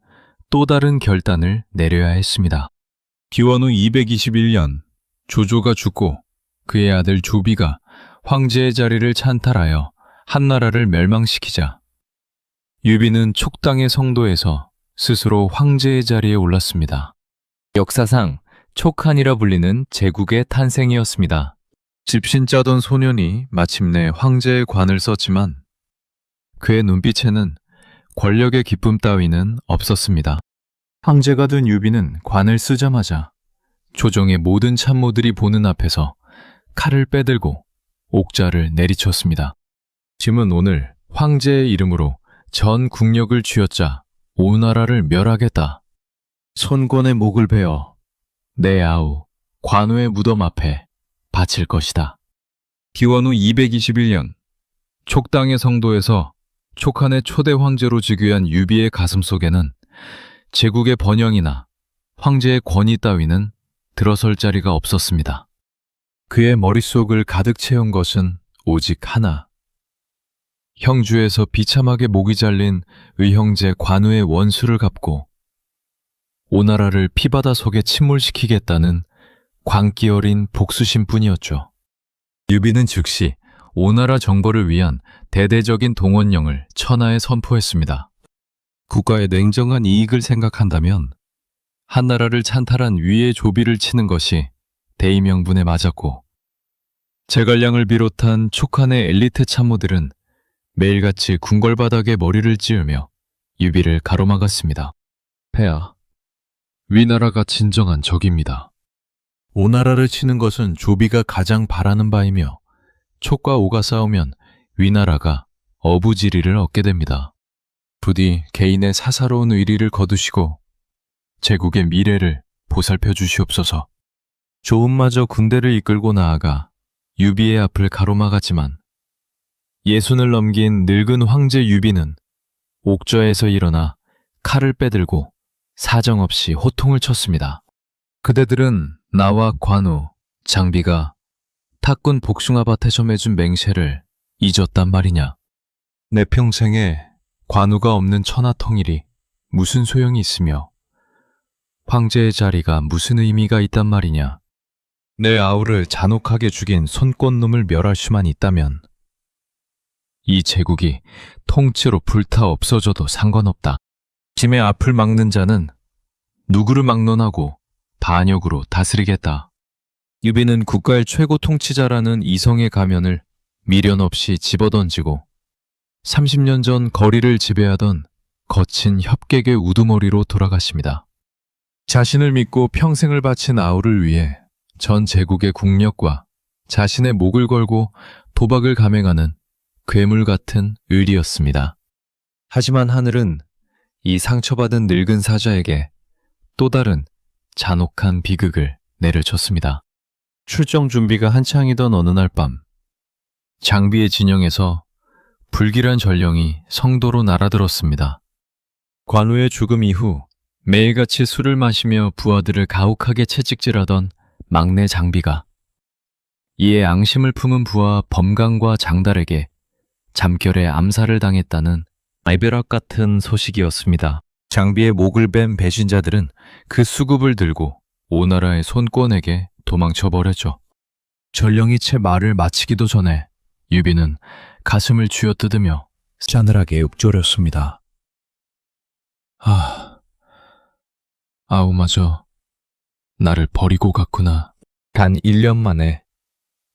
또 다른 결단을 내려야 했습니다. 기원 후 221년 조조가 죽고 그의 아들 조비가 황제의 자리를 찬탈하여 한나라를 멸망시키자 유비는 촉당의 성도에서 스스로 황제의 자리에 올랐습니다. 역사상 촉한이라 불리는 제국의 탄생이었습니다. 집신 짜던 소년이 마침내 황제의 관을 썼지만 그의 눈빛에는 권력의 기쁨 따위는 없었습니다. 황제가 된 유비는 관을 쓰자마자 조정의 모든 참모들이 보는 앞에서 칼을 빼들고 옥자를 내리쳤습니다. 짐은 오늘 황제의 이름으로 전 국력을 쥐어짜 오나라를 멸하겠다. 손권의 목을 베어 내 아우 관우의 무덤 앞에 바칠 것이다. 기원 후 221년 촉당의 성도에서 촉한의 초대 황제로 즉위한 유비의 가슴 속에는 제국의 번영이나 황제의 권위 따위는 들어설 자리가 없었습니다. 그의 머릿속을 가득 채운 것은 오직 하나. 형주에서 비참하게 목이 잘린 의형제 관우의 원수를 갚고 오나라를 피바다 속에 침몰시키겠다는 광기 어린 복수심뿐이었죠. 유비는 즉시 오나라 정벌을 위한 대대적인 동원령을 천하에 선포했습니다. 국가의 냉정한 이익을 생각한다면 한나라를 찬탈한 위의 조비를 치는 것이 대의명분에 맞았고 제갈량을 비롯한 촉한의 엘리트 참모들은 매일같이 궁궐바닥에 머리를 찌으며 유비를 가로막았습니다. 폐하, 위나라가 진정한 적입니다. 오나라를 치는 것은 조비가 가장 바라는 바이며 촉과 오가 싸우면 위나라가 어부지리를 얻게 됩니다. 부디 개인의 사사로운 의리를 거두시고 제국의 미래를 보살펴 주시옵소서. 조은마저 군대를 이끌고 나아가 유비의 앞을 가로막았지만 예순을 넘긴 늙은 황제 유비는 옥저에서 일어나 칼을 빼들고 사정없이 호통을 쳤습니다. 그대들은 나와 관우, 장비가 탁군 복숭아밭에서 맺은 맹세를 잊었단 말이냐. 내 평생에 관우가 없는 천하통일이 무슨 소용이 있으며 황제의 자리가 무슨 의미가 있단 말이냐. 내 아우를 잔혹하게 죽인 손꽃놈을 멸할 수만 있다면 이 제국이 통째로 불타 없어져도 상관없다. 짐의 앞을 막는 자는 누구를 막론하고 반역으로 다스리겠다. 유비는 국가의 최고 통치자라는 이성의 가면을 미련 없이 집어던지고 30년 전 거리를 지배하던 거친 협객의 우두머리로 돌아갔습니다. 자신을 믿고 평생을 바친 아우를 위해 전 제국의 국력과 자신의 목을 걸고 도박을 감행하는 괴물 같은 의리였습니다. 하지만 하늘은 이 상처받은 늙은 사자에게 또 다른 잔혹한 비극을 내려쳤습니다. 출정 준비가 한창이던 어느 날 밤, 장비의 진영에서 불길한 전령이 성도로 날아들었습니다. 관우의 죽음 이후 매일같이 술을 마시며 부하들을 가혹하게 채찍질하던 막내 장비가 이에 앙심을 품은 부하 범강과 장달에게 잠결에 암살을 당했다는 말벼락 같은 소식이었습니다. 장비의 목을 벤 배신자들은 그 수급을 들고 오나라의 손권에게 도망쳐버렸죠. 전령이 채 말을 마치기도 전에 유비는 가슴을 쥐어뜯으며 싸늘하게 읊조렸습니다. 아우마저 나를 버리고 갔구나. 단 1년 만에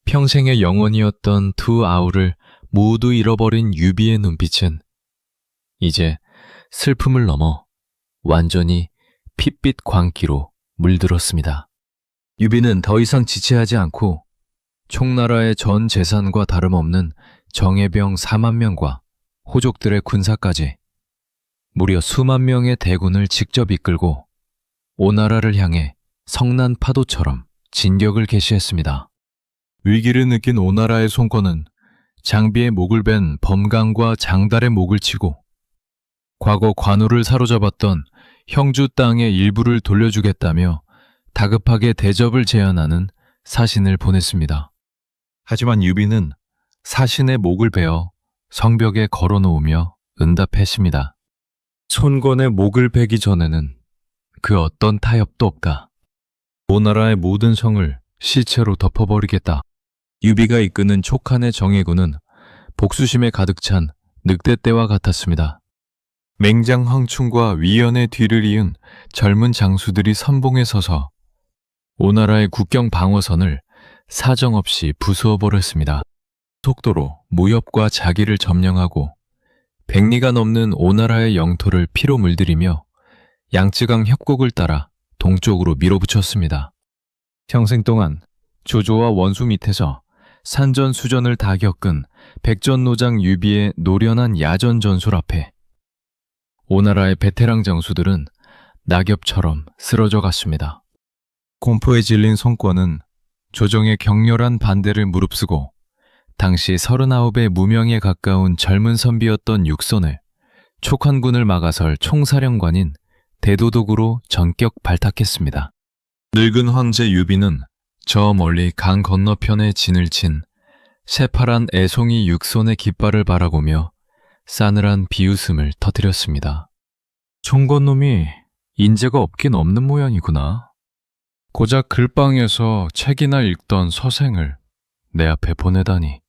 평생의 영혼이었던 두 아우를 모두 잃어버린 유비의 눈빛은 이제 슬픔을 넘어 완전히 핏빛 광기로 물들었습니다. 유비는 더 이상 지체하지 않고 총나라의 전 재산과 다름없는 정예병 4만 명과 호족들의 군사까지 무려 수만 명의 대군을 직접 이끌고 오나라를 향해 성난 파도처럼 진격을 개시했습니다. 위기를 느낀 오나라의 손권은 장비의 목을 벤 범강과 장달의 목을 치고 과거 관우를 사로잡았던 형주 땅의 일부를 돌려주겠다며 다급하게 대접을 제안하는 사신을 보냈습니다. 하지만 유비는 사신의 목을 베어 성벽에 걸어놓으며 응답했습니다. 손권의 목을 베기 전에는 그 어떤 타협도 없다. 오나라의 모든 성을 시체로 덮어버리겠다. 유비가 이끄는 촉한의 정예군은 복수심에 가득 찬 늑대떼와 같았습니다. 맹장 황충과 위연의 뒤를 이은 젊은 장수들이 선봉에 서서 오나라의 국경 방어선을 사정없이 부수어버렸습니다. 속도로 무협과 자기를 점령하고 백리가 넘는 오나라의 영토를 피로 물들이며 양쯔강 협곡을 따라 동쪽으로 밀어붙였습니다. 평생 동안 조조와 원수 밑에서 산전수전을 다 겪은 백전노장 유비의 노련한 야전 전술 앞에 오나라의 베테랑 장수들은 낙엽처럼 쓰러져 갔습니다. 공포에 질린 손권은 조정의 격렬한 반대를 무릅쓰고 당시 39의 무명에 가까운 젊은 선비였던 육손을 촉한군을 막아설 총사령관인 대도독으로 전격 발탁했습니다. 늙은 황제 유비는 저 멀리 강 건너편에 진을 친 새파란 애송이 육손의 깃발을 바라보며 싸늘한 비웃음을 터뜨렸습니다. 총권놈이 인재가 없긴 없는 모양이구나. 고작 글방에서 책이나 읽던 서생을 내 앞에 보내다니.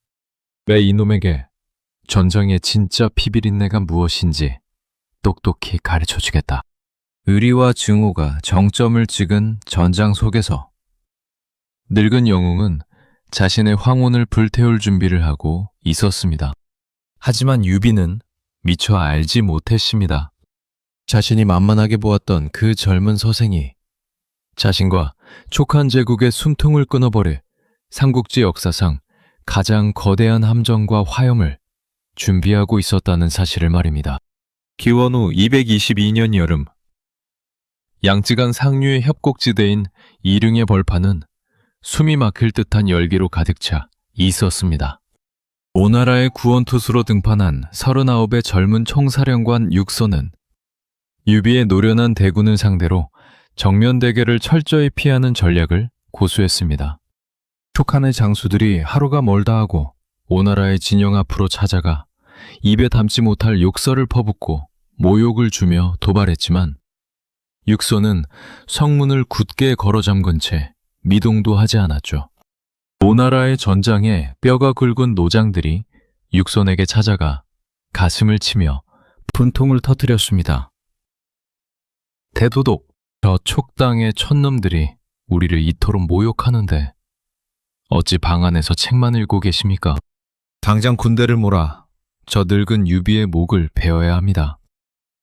왜 이놈에게 전장의 진짜 피비린내가 무엇인지 똑똑히 가르쳐주겠다. 의리와 증오가 정점을 찍은 전장 속에서 늙은 영웅은 자신의 황혼을 불태울 준비를 하고 있었습니다. 하지만 유비는 미처 알지 못했습니다. 자신이 만만하게 보았던 그 젊은 서생이 자신과 촉한 제국의 숨통을 끊어버릴 삼국지 역사상 가장 거대한 함정과 화염을 준비하고 있었다는 사실을 말입니다. 기원후 222년 여름, 양쯔강 상류의 협곡지대인 이릉의 벌판은 숨이 막힐 듯한 열기로 가득 차 있었습니다. 오나라의 구원투수로 등판한 39의 젊은 총사령관 육소는 유비의 노련한 대군을 상대로 정면 대결을 철저히 피하는 전략을 고수했습니다. 촉한의 장수들이 하루가 멀다 하고 오나라의 진영 앞으로 찾아가 입에 담지 못할 욕설을 퍼붓고 모욕을 주며 도발했지만 육소는 성문을 굳게 걸어 잠근 채 미동도 하지 않았죠. 오나라의 전장에 뼈가 굵은 노장들이 육손에게 찾아가 가슴을 치며 분통을 터뜨렸습니다. 대도독, 저 촉당의 촌놈들이 우리를 이토록 모욕하는데 어찌 방 안에서 책만 읽고 계십니까? 당장 군대를 몰아 저 늙은 유비의 목을 베어야 합니다.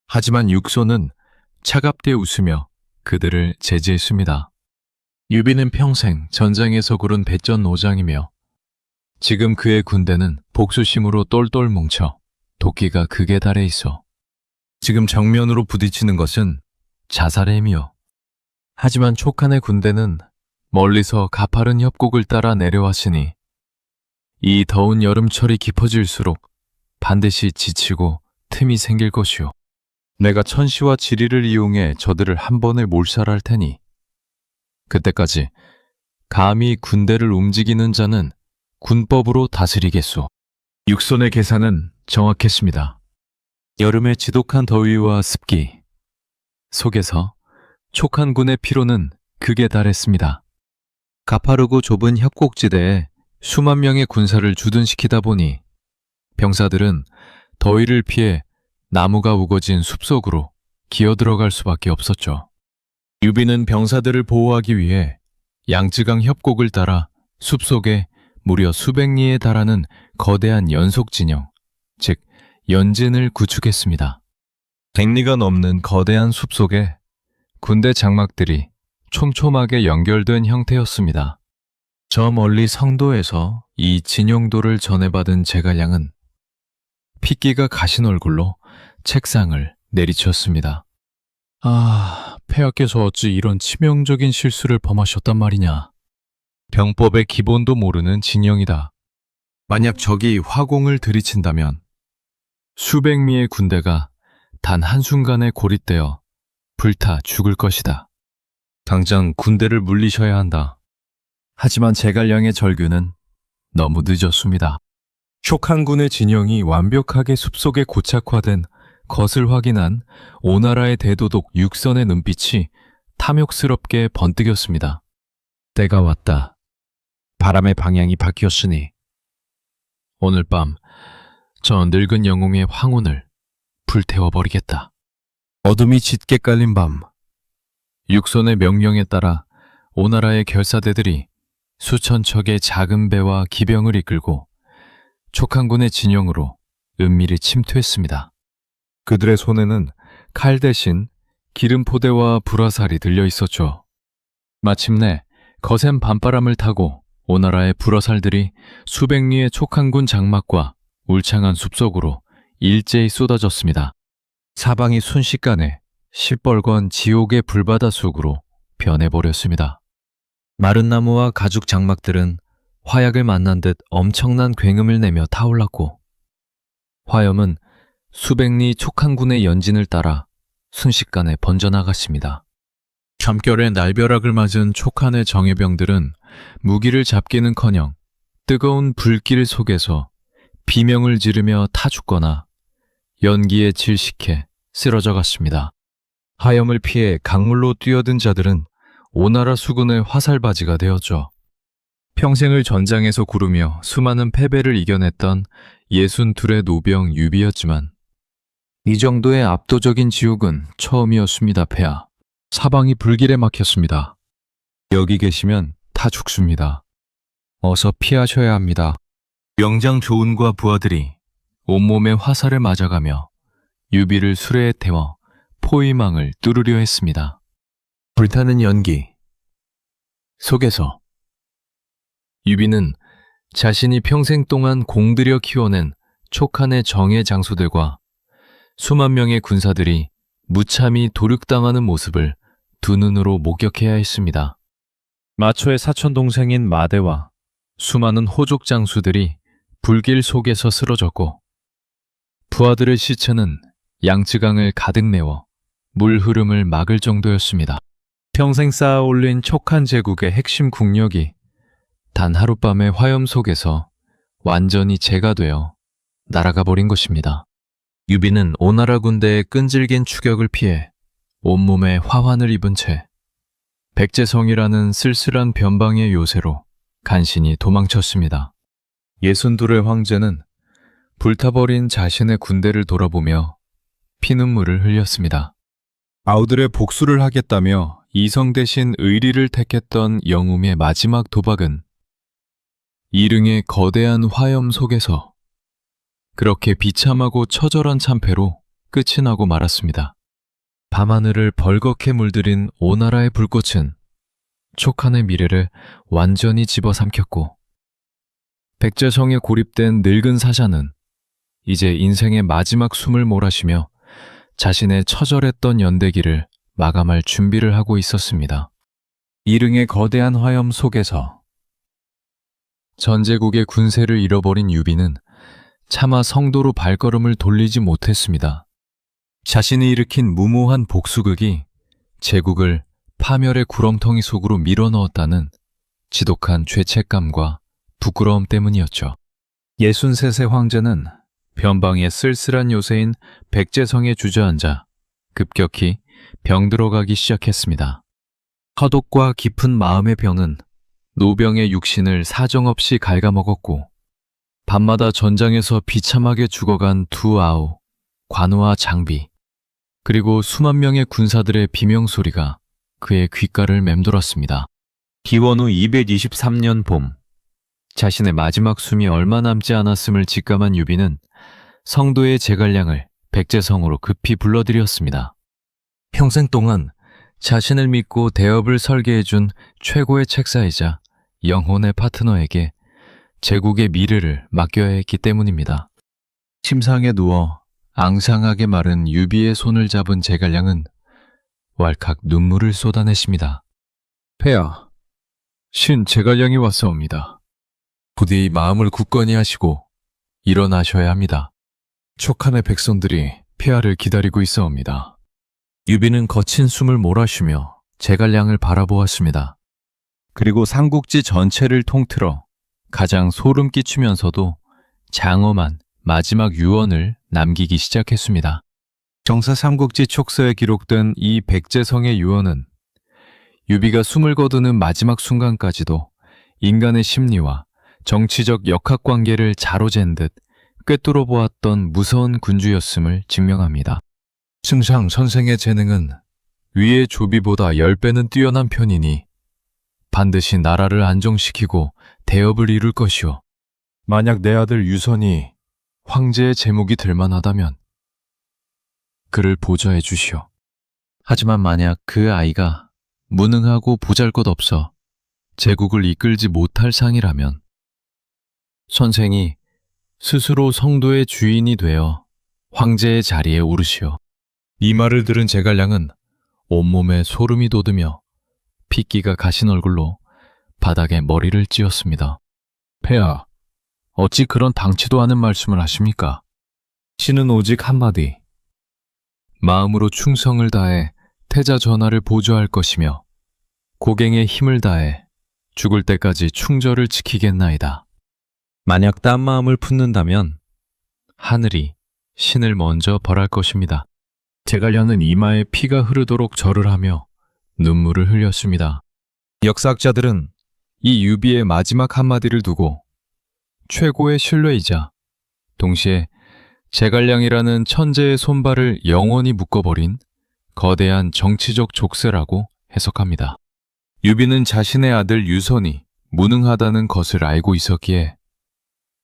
하지만 육소는 차갑게 웃으며 그들을 제지했습니다. 유비는 평생 전장에서 구른 배전 노장이며 지금 그의 군대는 복수심으로 똘똘 뭉쳐 도끼가 극에 달해 있어 지금 정면으로 부딪히는 것은 자살의 힘이요. 하지만 촉한의 군대는 멀리서 가파른 협곡을 따라 내려왔으니 이 더운 여름철이 깊어질수록 반드시 지치고 틈이 생길 것이오. 내가 천시와 지리를 이용해 저들을 한 번에 몰살할 테니 그때까지 감히 군대를 움직이는 자는 군법으로 다스리겠소. 육손의 계산은 정확했습니다. 여름의 지독한 더위와 습기 속에서 촉한 군의 피로는 극에 달했습니다. 가파르고 좁은 협곡지대에 수만 명의 군사를 주둔시키다 보니 병사들은 더위를 피해 나무가 우거진 숲속으로 기어들어갈 수밖에 없었죠. 유비는 병사들을 보호하기 위해 양쯔강 협곡을 따라 숲속에 무려 수백 리에 달하는 거대한 연속 진영, 즉 연진을 구축했습니다. 100리가 넘는 거대한 숲속에 군대 장막들이 촘촘하게 연결된 형태였습니다. 저 멀리 성도에서 이 진용도를 전해받은 제갈량은 핏기가 가신 얼굴로 책상을 내리쳤습니다. 아, 폐하께서 어찌 이런 치명적인 실수를 범하셨단 말이냐. 병법의 기본도 모르는 진영이다. 만약 적이 화공을 들이친다면 수백 미의 군대가 단 한순간에 고립되어 불타 죽을 것이다. 당장 군대를 물리셔야 한다. 하지만 제갈량의 절규는 너무 늦었습니다. 촉한군의 진영이 완벽하게 숲속에 고착화된 것을 확인한 오나라의 대도독 육선의 눈빛이 탐욕스럽게 번뜩였습니다. 때가 왔다. 바람의 방향이 바뀌었으니 오늘 밤 저 늙은 영웅의 황혼을 불태워버리겠다. 어둠이 짙게 깔린 밤, 육선의 명령에 따라 오나라의 결사대들이 수천 척의 작은 배와 기병을 이끌고 촉한군의 진영으로 은밀히 침투했습니다. 그들의 손에는 칼 대신 기름포대와 불화살이 들려 있었죠. 마침내 거센 밤바람을 타고 오나라의 불화살들이 수백 리의 촉한군 장막과 울창한 숲속으로 일제히 쏟아졌습니다. 사방이 순식간에 시뻘건 지옥의 불바다 속으로 변해버렸습니다. 마른 나무와 가죽 장막들은 화약을 만난 듯 엄청난 굉음을 내며 타올랐고 화염은 수백 리 촉한군의 연진을 따라 순식간에 번져나갔습니다. 참결에 날벼락을 맞은 촉한의 정예병들은 무기를 잡기는커녕 뜨거운 불길 속에서 비명을 지르며 타 죽거나 연기에 질식해 쓰러져 갔습니다. 하염을 피해 강물로 뛰어든 자들은 오나라 수군의 화살바지가 되었죠. 평생을 전장에서 구르며 수많은 패배를 이겨냈던 62의 노병 유비였지만 이 정도의 압도적인 지옥은 처음이었습니다. 폐하. 사방이 불길에 막혔습니다. 여기 계시면 다 죽습니다. 어서 피하셔야 합니다. 명장 조은과 부하들이 온몸에 화살을 맞아가며 유비를 수레에 태워 포위망을 뚫으려 했습니다. 불타는 연기 속에서 유비는 자신이 평생 동안 공들여 키워낸 촉한의 정예 장수들과 수만 명의 군사들이 무참히 도륙당하는 모습을 두 눈으로 목격해야 했습니다. 마초의 사촌동생인 마대와 수많은 호족 장수들이 불길 속에서 쓰러졌고 부하들의 시체는 양쯔강을 가득 메워 물 흐름을 막을 정도였습니다. 평생 쌓아 올린 촉한 제국의 핵심 국력이 단 하룻밤의 화염 속에서 완전히 재가 되어 날아가 버린 것입니다. 유비는 오나라 군대의 끈질긴 추격을 피해 온몸에 화환을 입은 채 백제성이라는 쓸쓸한 변방의 요새로 간신히 도망쳤습니다. 62의 황제는 불타버린 자신의 군대를 돌아보며 피눈물을 흘렸습니다. 아우들의 복수를 하겠다며 이성 대신 의리를 택했던 영웅의 마지막 도박은 이릉의 거대한 화염 속에서 그렇게 비참하고 처절한 참패로 끝이 나고 말았습니다. 밤하늘을 벌겋게 물들인 오나라의 불꽃은 촉한의 미래를 완전히 집어삼켰고 백제성에 고립된 늙은 사자는 이제 인생의 마지막 숨을 몰아쉬며 자신의 처절했던 연대기를 마감할 준비를 하고 있었습니다. 이릉의 거대한 화염 속에서 전제국의 군세를 잃어버린 유비는 차마 성도로 발걸음을 돌리지 못했습니다. 자신이 일으킨 무모한 복수극이 제국을 파멸의 구렁텅이 속으로 밀어넣었다는 지독한 죄책감과 부끄러움 때문이었죠. 63세 황제는 변방의 쓸쓸한 요새인 백제성에 주저앉아 급격히 병들어가기 시작했습니다. 허독과 깊은 마음의 병은 노병의 육신을 사정없이 갉아먹었고 밤마다 전장에서 비참하게 죽어간 두 아우, 관우와 장비, 그리고 수만 명의 군사들의 비명소리가 그의 귓가를 맴돌았습니다. 기원 후 223년 봄, 자신의 마지막 숨이 얼마 남지 않았음을 직감한 유비는 성도의 제갈량을 백제성으로 급히 불러들였습니다. 평생 동안 자신을 믿고 대업을 설계해준 최고의 책사이자 영혼의 파트너에게 제국의 미래를 맡겨야 했기 때문입니다. 침상에 누워 앙상하게 마른 유비의 손을 잡은 제갈량은 왈칵 눈물을 쏟아내십니다. 폐하, 신 제갈량이 왔사옵니다. 부디 마음을 굳건히 하시고 일어나셔야 합니다. 촉한의 백성들이 폐하를 기다리고 있사옵니다. 유비는 거친 숨을 몰아쉬며 제갈량을 바라보았습니다. 그리고 삼국지 전체를 통틀어 가장 소름 끼치면서도 장엄한 마지막 유언을 남기기 시작했습니다. 정사 삼국지 촉서에 기록된 이 백제성의 유언은 유비가 숨을 거두는 마지막 순간까지도 인간의 심리와 정치적 역학관계를 자로잰 듯 꿰뚫어 보았던 무서운 군주였음을 증명합니다. 승상 선생의 재능은 위의 조비보다 10배는 뛰어난 편이니 반드시 나라를 안정시키고 대업을 이룰 것이오. 만약 내 아들 유선이 황제의 제목이 될 만하다면 그를 보좌해 주시오. 하지만 만약 그 아이가 무능하고 보잘것없어 제국을 이끌지 못할 상이라면 선생이 스스로 성도의 주인이 되어 황제의 자리에 오르시오. 이 말을 들은 제갈량은 온몸에 소름이 돋으며 핏기가 가신 얼굴로 바닥에 머리를 찧었습니다. 폐하, 어찌 그런 당치도 않은 말씀을 하십니까? 신은 오직 한마디. 마음으로 충성을 다해 태자 전하를 보조할 것이며 고갱에 힘을 다해 죽을 때까지 충절을 지키겠나이다. 만약 딴 마음을 품는다면 하늘이 신을 먼저 벌할 것입니다. 제갈량은 이마에 피가 흐르도록 절을 하며 눈물을 흘렸습니다. 역사학자들은 이 유비의 마지막 한마디를 두고 최고의 신뢰이자 동시에 제갈량이라는 천재의 손발을 영원히 묶어버린 거대한 정치적 족쇄라고 해석합니다. 유비는 자신의 아들 유선이 무능하다는 것을 알고 있었기에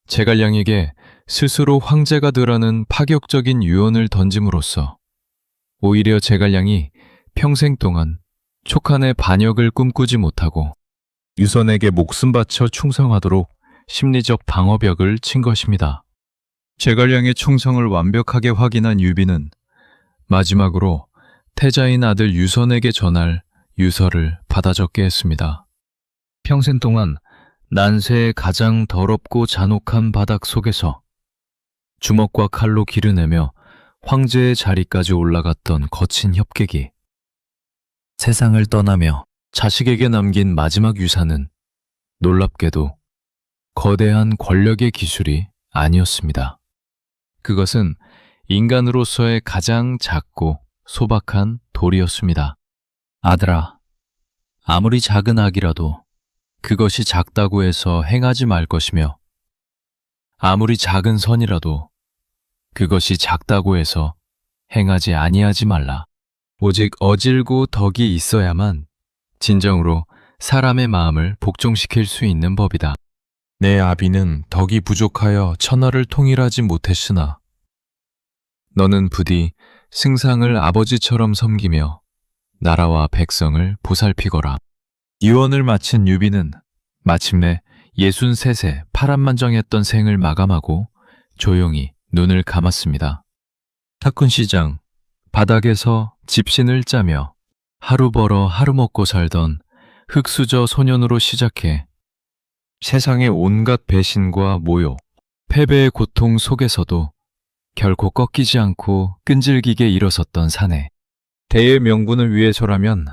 제갈량에게 스스로 황제가 되라는 파격적인 유언을 던짐으로써 오히려 제갈량이 평생 동안 촉한의 반역을 꿈꾸지 못하고 유선에게 목숨 바쳐 충성하도록 심리적 방어벽을 친 것입니다. 제갈량의 충성을 완벽하게 확인한 유비는 마지막으로 태자인 아들 유선에게 전할 유서를 받아 적게 했습니다. 평생 동안 난세의 가장 더럽고 잔혹한 바닥 속에서 주먹과 칼로 길을 내며 황제의 자리까지 올라갔던 거친 협객이 세상을 떠나며 자식에게 남긴 마지막 유산은 놀랍게도 거대한 권력의 기술이 아니었습니다. 그것은 인간으로서의 가장 작고 소박한 돌이었습니다. 아들아, 아무리 작은 악이라도 그것이 작다고 해서 행하지 말 것이며 아무리 작은 선이라도 그것이 작다고 해서 행하지 아니하지 말라. 오직 어질고 덕이 있어야만 진정으로 사람의 마음을 복종시킬 수 있는 법이다. 내 아비는 덕이 부족하여 천하를 통일하지 못했으나 너는 부디 승상을 아버지처럼 섬기며 나라와 백성을 보살피거라. 유언을 마친 유비는 마침내 63세 파란만장했던 생을 마감하고 조용히 눈을 감았습니다. 타쿤 시장, 바닥에서 집신을 짜며 하루 벌어 하루 먹고 살던 흙수저 소년으로 시작해 세상의 온갖 배신과 모욕, 패배의 고통 속에서도 결코 꺾이지 않고 끈질기게 일어섰던 사내. 대의 명분을 위해서라면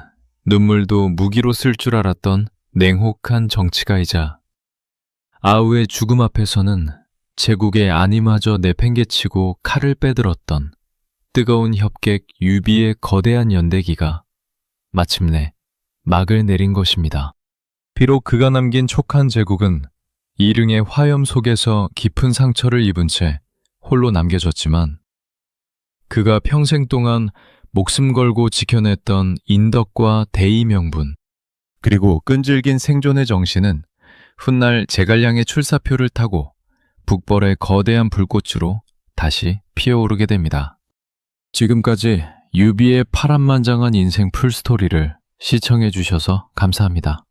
눈물도 무기로 쓸 줄 알았던 냉혹한 정치가이자 아우의 죽음 앞에서는 제국의 안위마저 내팽개치고 칼을 빼들었던 뜨거운 협객 유비의 거대한 연대기가 마침내 막을 내린 것입니다. 비록 그가 남긴 촉한 제국은 이릉의 화염 속에서 깊은 상처를 입은 채 홀로 남겨졌지만 그가 평생 동안 목숨 걸고 지켜냈던 인덕과 대의 명분 그리고 끈질긴 생존의 정신은 훗날 제갈량의 출사표를 타고 북벌의 거대한 불꽃으로 다시 피어오르게 됩니다. 지금까지 유비의 파란만장한 인생 풀스토리를 시청해 주셔서 감사합니다.